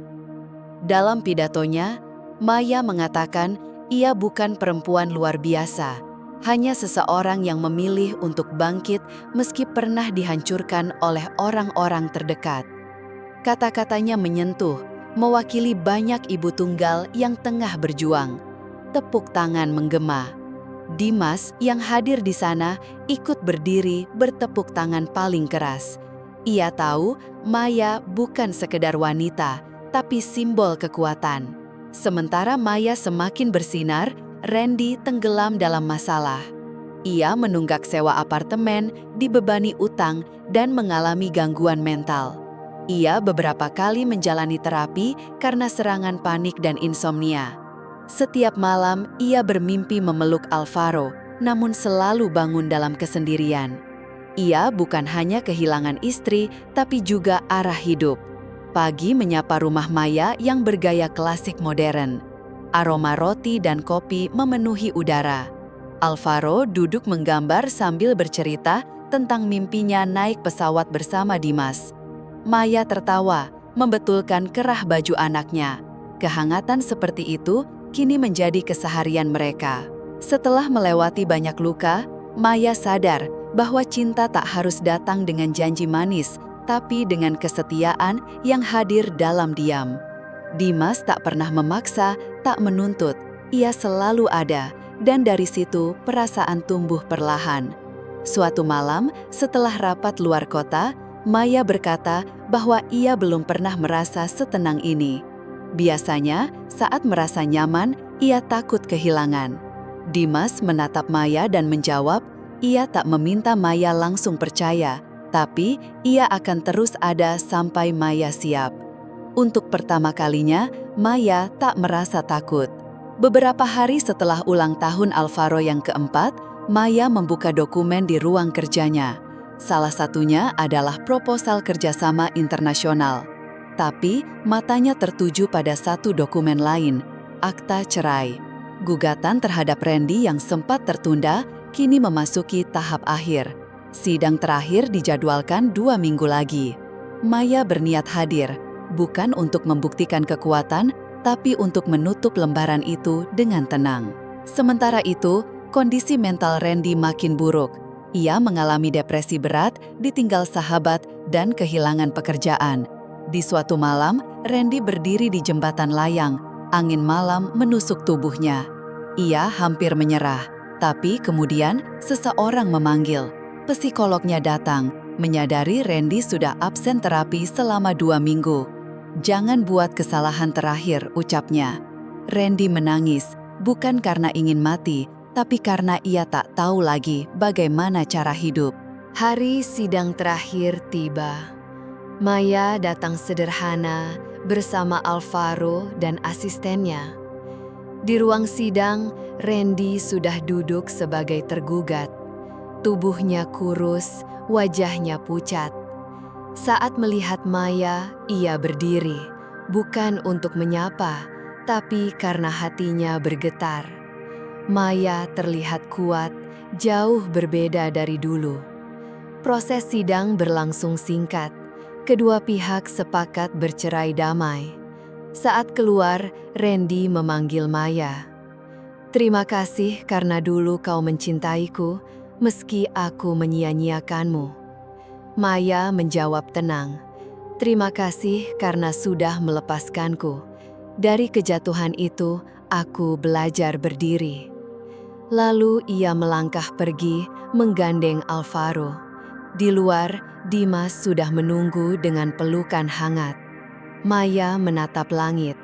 Dalam pidatonya, Maya mengatakan ia bukan perempuan luar biasa, hanya seseorang yang memilih untuk bangkit meski pernah dihancurkan oleh orang-orang terdekat. Kata-katanya menyentuh, mewakili banyak ibu tunggal yang tengah berjuang. Tepuk tangan menggema. Dimas yang hadir di sana ikut berdiri bertepuk tangan paling keras. Ia tahu Maya bukan sekedar wanita, tapi simbol kekuatan. Sementara Maya semakin bersinar, Randy tenggelam dalam masalah. Ia menunggak sewa apartemen, dibebani utang, dan mengalami gangguan mental. Ia beberapa kali menjalani terapi karena serangan panik dan insomnia. Setiap malam, ia bermimpi memeluk Alvaro, namun selalu bangun dalam kesendirian. Ia bukan hanya kehilangan istri, tapi juga arah hidup. Pagi menyapa rumah Maya yang bergaya klasik modern. Aroma roti dan kopi memenuhi udara. Alvaro duduk menggambar sambil bercerita tentang mimpinya naik pesawat bersama Dimas. Maya tertawa, membetulkan kerah baju anaknya. Kehangatan seperti itu kini menjadi keseharian mereka. Setelah melewati banyak luka, Maya sadar bahwa cinta tak harus datang dengan janji manis, tapi dengan kesetiaan yang hadir dalam diam. Dimas tak pernah memaksa, tak menuntut. Ia selalu ada, dan dari situ perasaan tumbuh perlahan. Suatu malam, setelah rapat luar kota, Maya berkata bahwa ia belum pernah merasa setenang ini. Biasanya, saat merasa nyaman, ia takut kehilangan. Dimas menatap Maya dan menjawab, ia tak meminta Maya langsung percaya, tapi ia akan terus ada sampai Maya siap. Untuk pertama kalinya, Maya tak merasa takut. Beberapa hari setelah ulang tahun Alvaro yang keempat, Maya membuka dokumen di ruang kerjanya. Salah satunya adalah proposal kerjasama internasional. Tapi matanya tertuju pada satu dokumen lain, akta cerai. Gugatan terhadap Randy yang sempat tertunda kini memasuki tahap akhir. Sidang terakhir dijadwalkan 2 minggu lagi. Maya berniat hadir, bukan untuk membuktikan kekuatan, tapi untuk menutup lembaran itu dengan tenang. Sementara itu, kondisi mental Randy makin buruk. Ia mengalami depresi berat, ditinggal sahabat, dan kehilangan pekerjaan. Di suatu malam, Randy berdiri di jembatan layang. Angin malam menusuk tubuhnya. Ia hampir menyerah, tapi kemudian seseorang memanggil. Psikolognya datang, menyadari Randy sudah absen terapi selama 2 minggu. Jangan buat kesalahan terakhir, ucapnya. Randy menangis. bukan karena ingin mati, tapi karena ia tak tahu lagi bagaimana cara hidup. Hari sidang terakhir tiba. Maya datang sederhana bersama Alvaro dan asistennya. Di ruang sidang, Randy sudah duduk sebagai tergugat. Tubuhnya kurus, wajahnya pucat. Saat melihat Maya, ia berdiri, bukan untuk menyapa, tapi karena hatinya bergetar. Maya terlihat kuat, jauh berbeda dari dulu. Proses sidang berlangsung singkat. Kedua pihak sepakat bercerai damai. Saat keluar, Randy memanggil Maya. "Terima kasih karena dulu kau mencintaiku, meski aku menyia-nyiakanmu." Maya menjawab tenang, "Terima kasih karena sudah melepaskanku. Dari kejatuhan itu, aku belajar berdiri." Lalu ia melangkah pergi, menggandeng Alvaro. Di luar, Dimas sudah menunggu dengan pelukan hangat. Maya menatap langit.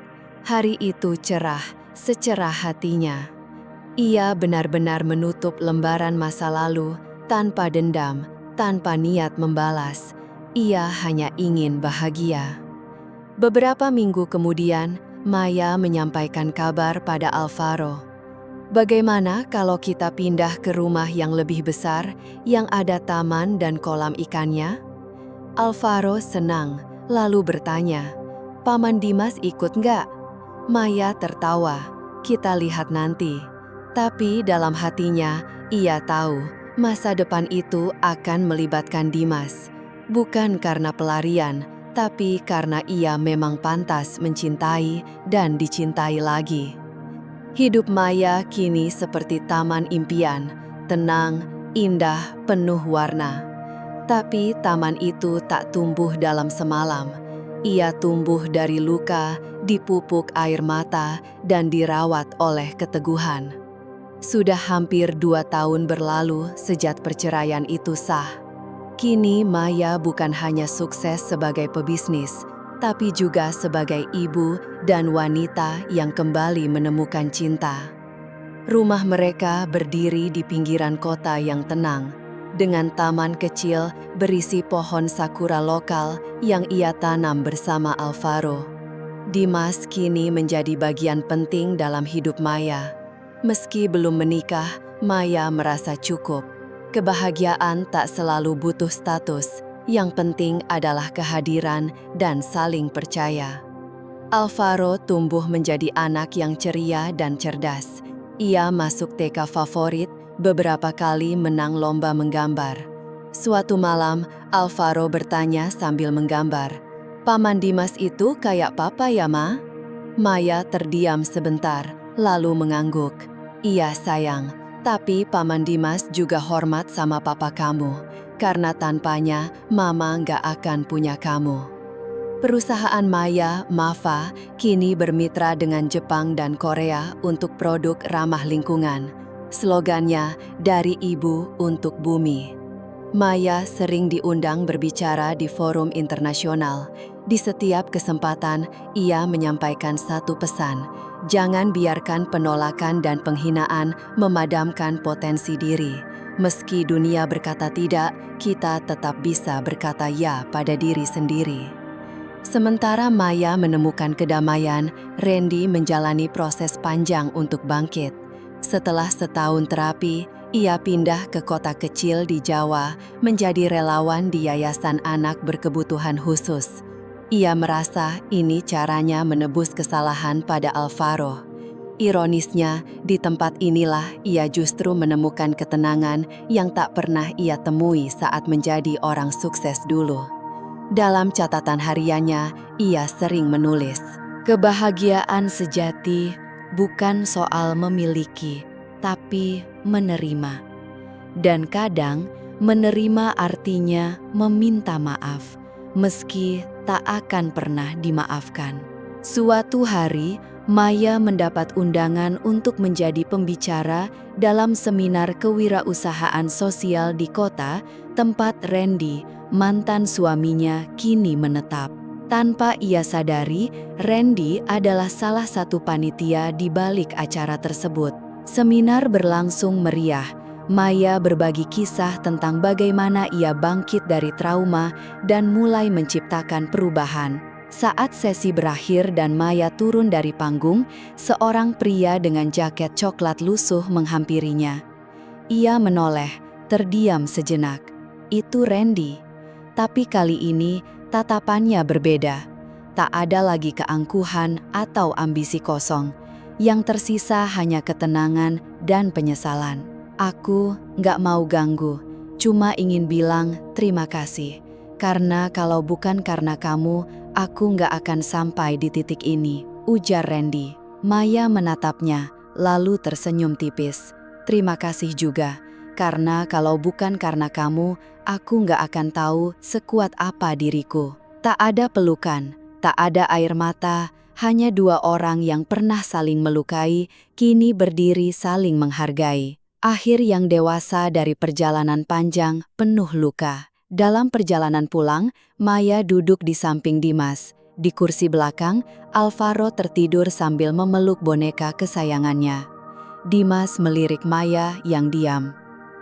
Hari itu cerah, secerah hatinya. Ia benar-benar menutup lembaran masa lalu tanpa dendam, tanpa niat membalas. Ia hanya ingin bahagia. Beberapa minggu kemudian, Maya menyampaikan kabar pada Alvaro. "Bagaimana kalau kita pindah ke rumah yang lebih besar, yang ada taman dan kolam ikannya?" Alvaro senang, lalu bertanya, "Paman Dimas ikut nggak?" Maya tertawa, "Kita lihat nanti." Tapi dalam hatinya, ia tahu masa depan itu akan melibatkan Dimas. Bukan karena pelarian, tapi karena ia memang pantas mencintai dan dicintai lagi. Hidup Maya kini seperti taman impian, tenang, indah, penuh warna. Tapi taman itu tak tumbuh dalam semalam. Ia tumbuh dari luka, dipupuk air mata, dan dirawat oleh keteguhan. Sudah hampir 2 tahun berlalu sejak perceraian itu sah. Kini Maya bukan hanya sukses sebagai pebisnis, tapi juga sebagai ibu dan wanita yang kembali menemukan cinta. Rumah mereka berdiri di pinggiran kota yang tenang, dengan taman kecil berisi pohon sakura lokal yang ia tanam bersama Alvaro. Dimas kini menjadi bagian penting dalam hidup Maya. Meski belum menikah, Maya merasa cukup. Kebahagiaan tak selalu butuh status, yang penting adalah kehadiran dan saling percaya. Alvaro tumbuh menjadi anak yang ceria dan cerdas. Ia masuk TK favorit, beberapa kali menang lomba menggambar. Suatu malam, Alvaro bertanya sambil menggambar, "Paman Dimas itu kayak papa ya, Ma?" Maya terdiam sebentar, lalu mengangguk. "Iya sayang, tapi Paman Dimas juga hormat sama papa kamu, karena tanpanya Mama nggak akan punya kamu." Perusahaan Maya, Mafa, kini bermitra dengan Jepang dan Korea untuk produk ramah lingkungan. Slogannya, "Dari Ibu untuk Bumi." Maya sering diundang berbicara di forum internasional. Di setiap kesempatan, ia menyampaikan satu pesan, jangan biarkan penolakan dan penghinaan memadamkan potensi diri. Meski dunia berkata tidak, kita tetap bisa berkata ya pada diri sendiri. Sementara Maya menemukan kedamaian, Randy menjalani proses panjang untuk bangkit. Setelah setahun terapi, ia pindah ke kota kecil di Jawa menjadi relawan di Yayasan Anak Berkebutuhan Khusus. Ia merasa ini caranya menebus kesalahan pada Alvaro. Ironisnya, di tempat inilah ia justru menemukan ketenangan yang tak pernah ia temui saat menjadi orang sukses dulu. Dalam catatan hariannya, ia sering menulis, "Kebahagiaan sejati bukan soal memiliki, tapi menerima." Dan kadang, menerima artinya meminta maaf, meski tak akan pernah dimaafkan. Suatu hari, Maya mendapat undangan untuk menjadi pembicara dalam seminar kewirausahaan sosial di kota tempat Randy, mantan suaminya, kini menetap. Tanpa ia sadari, Randy adalah salah satu panitia di balik acara tersebut. Seminar berlangsung meriah. Maya berbagi kisah tentang bagaimana ia bangkit dari trauma dan mulai menciptakan perubahan. Saat sesi berakhir dan Maya turun dari panggung, seorang pria dengan jaket coklat lusuh menghampirinya. Ia menoleh, terdiam sejenak. Itu Randy. Tapi kali ini tatapannya berbeda. Tak ada lagi keangkuhan atau ambisi kosong. Yang tersisa hanya ketenangan dan penyesalan. Aku nggak mau ganggu, cuma ingin bilang terima kasih. Karena kalau bukan karena kamu, aku nggak akan sampai di titik ini, ujar Randy. Maya menatapnya, lalu tersenyum tipis. Terima kasih juga, karena kalau bukan karena kamu, aku nggak akan tahu sekuat apa diriku. Tak ada pelukan, tak ada air mata, hanya dua orang yang pernah saling melukai, kini berdiri saling menghargai. Akhir yang dewasa dari perjalanan panjang penuh luka. Dalam perjalanan pulang, Maya duduk di samping Dimas. Di kursi belakang, Alvaro tertidur sambil memeluk boneka kesayangannya. Dimas melirik Maya yang diam.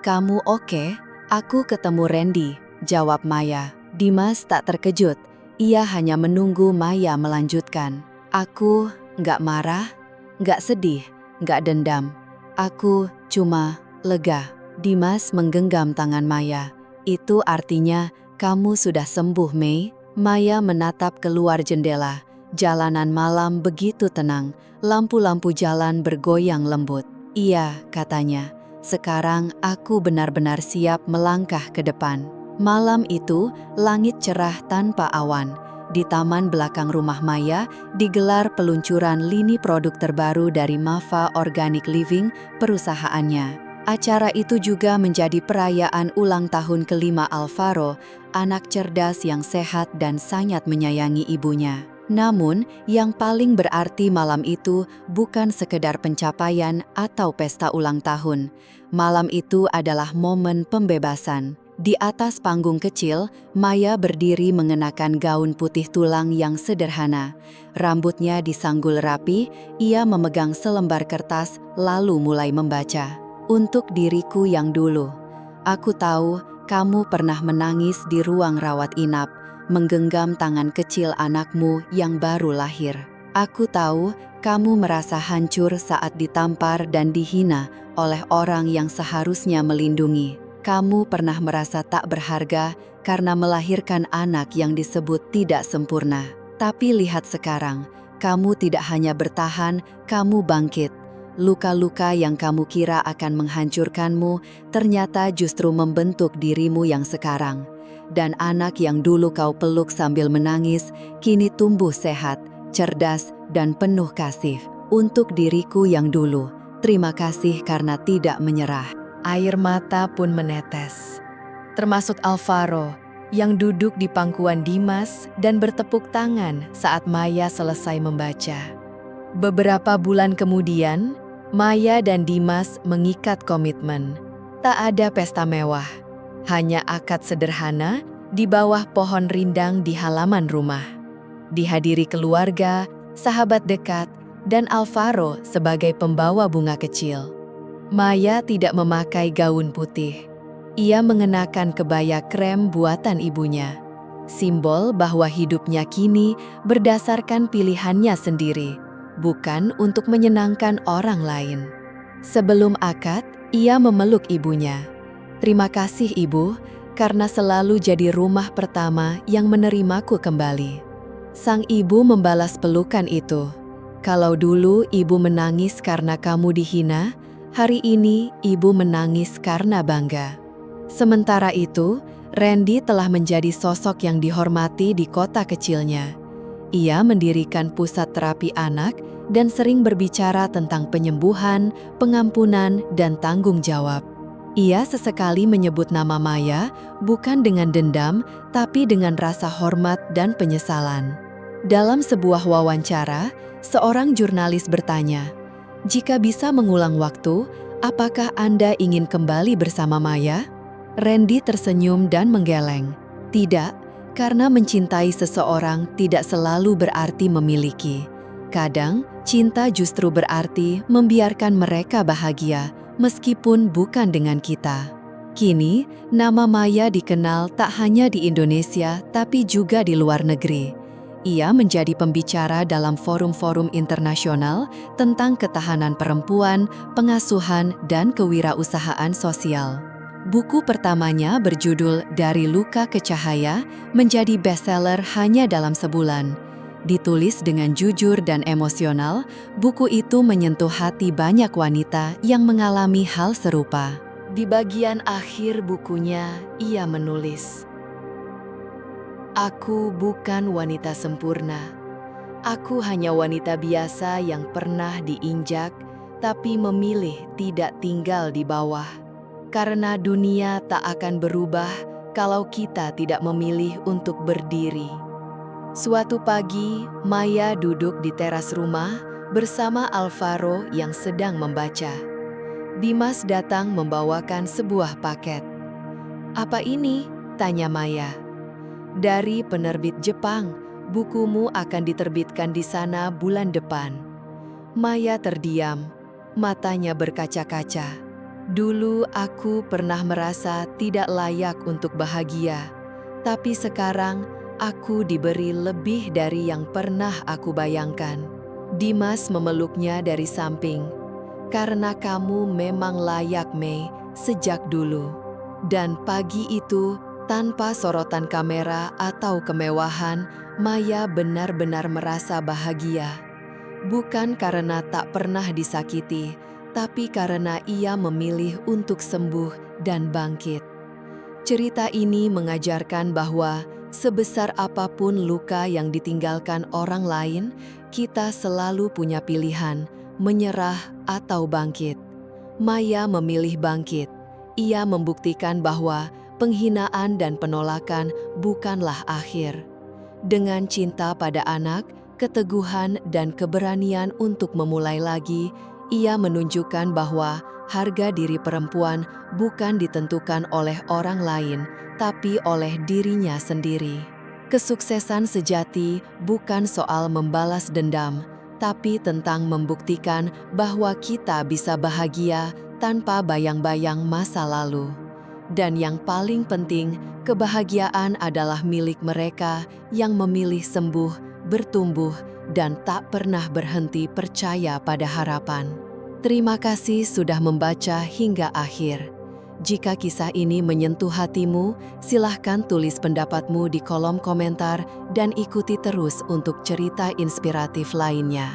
"Kamu oke? Aku ketemu Randy," jawab Maya. Dimas tak terkejut. Ia hanya menunggu Maya melanjutkan. "Aku nggak marah, nggak sedih, nggak dendam. Aku cuma lega." Dimas menggenggam tangan Maya. "Itu artinya kamu sudah sembuh, Mei?" Maya menatap keluar jendela. Jalanan malam begitu tenang, lampu-lampu jalan bergoyang lembut. "Iya," katanya, "sekarang aku benar-benar siap melangkah ke depan." Malam itu, langit cerah tanpa awan. Di taman belakang rumah Maya, digelar peluncuran lini produk terbaru dari Mava Organic Living, perusahaannya. Acara itu juga menjadi perayaan ulang tahun kelima Alvaro, anak cerdas yang sehat dan sangat menyayangi ibunya. Namun, yang paling berarti malam itu bukan sekedar pencapaian atau pesta ulang tahun. Malam itu adalah momen pembebasan. Di atas panggung kecil, Maya berdiri mengenakan gaun putih tulang yang sederhana. Rambutnya disanggul rapi, ia memegang selembar kertas lalu mulai membaca. "Untuk diriku yang dulu. Aku tahu kamu pernah menangis di ruang rawat inap, menggenggam tangan kecil anakmu yang baru lahir. Aku tahu kamu merasa hancur saat ditampar dan dihina oleh orang yang seharusnya melindungi. Kamu pernah merasa tak berharga karena melahirkan anak yang disebut tidak sempurna. Tapi lihat sekarang, kamu tidak hanya bertahan, kamu bangkit. Luka-luka yang kamu kira akan menghancurkanmu ternyata justru membentuk dirimu yang sekarang. Dan anak yang dulu kau peluk sambil menangis, kini tumbuh sehat, cerdas, dan penuh kasih. Untuk diriku yang dulu, terima kasih karena tidak menyerah." Air mata pun menetes. Termasuk Alvaro, yang duduk di pangkuan Dimas dan bertepuk tangan saat Maya selesai membaca. Beberapa bulan kemudian, Maya dan Dimas mengikat komitmen. Tak ada pesta mewah, hanya akad sederhana di bawah pohon rindang di halaman rumah. Dihadiri keluarga, sahabat dekat, dan Alvaro sebagai pembawa bunga kecil. Maya tidak memakai gaun putih. Ia mengenakan kebaya krem buatan ibunya. Simbol bahwa hidupnya kini berdasarkan pilihannya sendiri, bukan untuk menyenangkan orang lain. Sebelum akad, ia memeluk ibunya. "Terima kasih Ibu, karena selalu jadi rumah pertama yang menerimaku kembali." Sang ibu membalas pelukan itu. "Kalau dulu ibu menangis karena kamu dihina, hari ini ibu menangis karena bangga." Sementara itu, Randy telah menjadi sosok yang dihormati di kota kecilnya. Ia mendirikan pusat terapi anak dan sering berbicara tentang penyembuhan, pengampunan, dan tanggung jawab. Ia sesekali menyebut nama Maya bukan dengan dendam, tapi dengan rasa hormat dan penyesalan. Dalam sebuah wawancara, seorang jurnalis bertanya, "Jika bisa mengulang waktu, apakah Anda ingin kembali bersama Maya?" Randy tersenyum dan menggeleng. "Tidak, Karena mencintai seseorang tidak selalu berarti memiliki. Kadang, cinta justru berarti membiarkan mereka bahagia, meskipun bukan dengan kita. Kini, nama Maya dikenal tak hanya di Indonesia, tapi juga di luar negeri. Ia menjadi pembicara dalam forum-forum internasional tentang ketahanan perempuan, pengasuhan, dan kewirausahaan sosial. Buku pertamanya berjudul Dari Luka ke Cahaya menjadi bestseller hanya dalam sebulan. Ditulis dengan jujur dan emosional, buku itu menyentuh hati banyak wanita yang mengalami hal serupa. Di bagian akhir bukunya, ia menulis, "Aku bukan wanita sempurna. Aku hanya wanita biasa yang pernah diinjak, tapi memilih tidak tinggal di bawah. Karena dunia tak akan berubah kalau kita tidak memilih untuk berdiri." Suatu pagi, Maya duduk di teras rumah bersama Alvaro yang sedang membaca. Dimas datang membawakan sebuah paket. "Apa ini?" tanya Maya. "Dari penerbit Jepang, bukumu akan diterbitkan di sana bulan depan." Maya terdiam, matanya berkaca-kaca. "Dulu aku pernah merasa tidak layak untuk bahagia, tapi sekarang aku diberi lebih dari yang pernah aku bayangkan." Dimas memeluknya dari samping. "Karena kamu memang layak, Mei, sejak dulu." Dan pagi itu, tanpa sorotan kamera atau kemewahan, Maya benar-benar merasa bahagia. Bukan karena tak pernah disakiti, tapi karena ia memilih untuk sembuh dan bangkit. Cerita ini mengajarkan bahwa sebesar apapun luka yang ditinggalkan orang lain, kita selalu punya pilihan, menyerah atau bangkit. Maya memilih bangkit. Ia membuktikan bahwa penghinaan dan penolakan bukanlah akhir. Dengan cinta pada anak, keteguhan dan keberanian untuk memulai lagi, ia menunjukkan bahwa harga diri perempuan bukan ditentukan oleh orang lain, tapi oleh dirinya sendiri. Kesuksesan sejati bukan soal membalas dendam, tapi tentang membuktikan bahwa kita bisa bahagia tanpa bayang-bayang masa lalu. Dan yang paling penting, kebahagiaan adalah milik mereka yang memilih sembuh, bertumbuh, dan tak pernah berhenti percaya pada harapan. Terima kasih sudah membaca hingga akhir. Jika kisah ini menyentuh hatimu, silahkan tulis pendapatmu di kolom komentar dan ikuti terus untuk cerita inspiratif lainnya.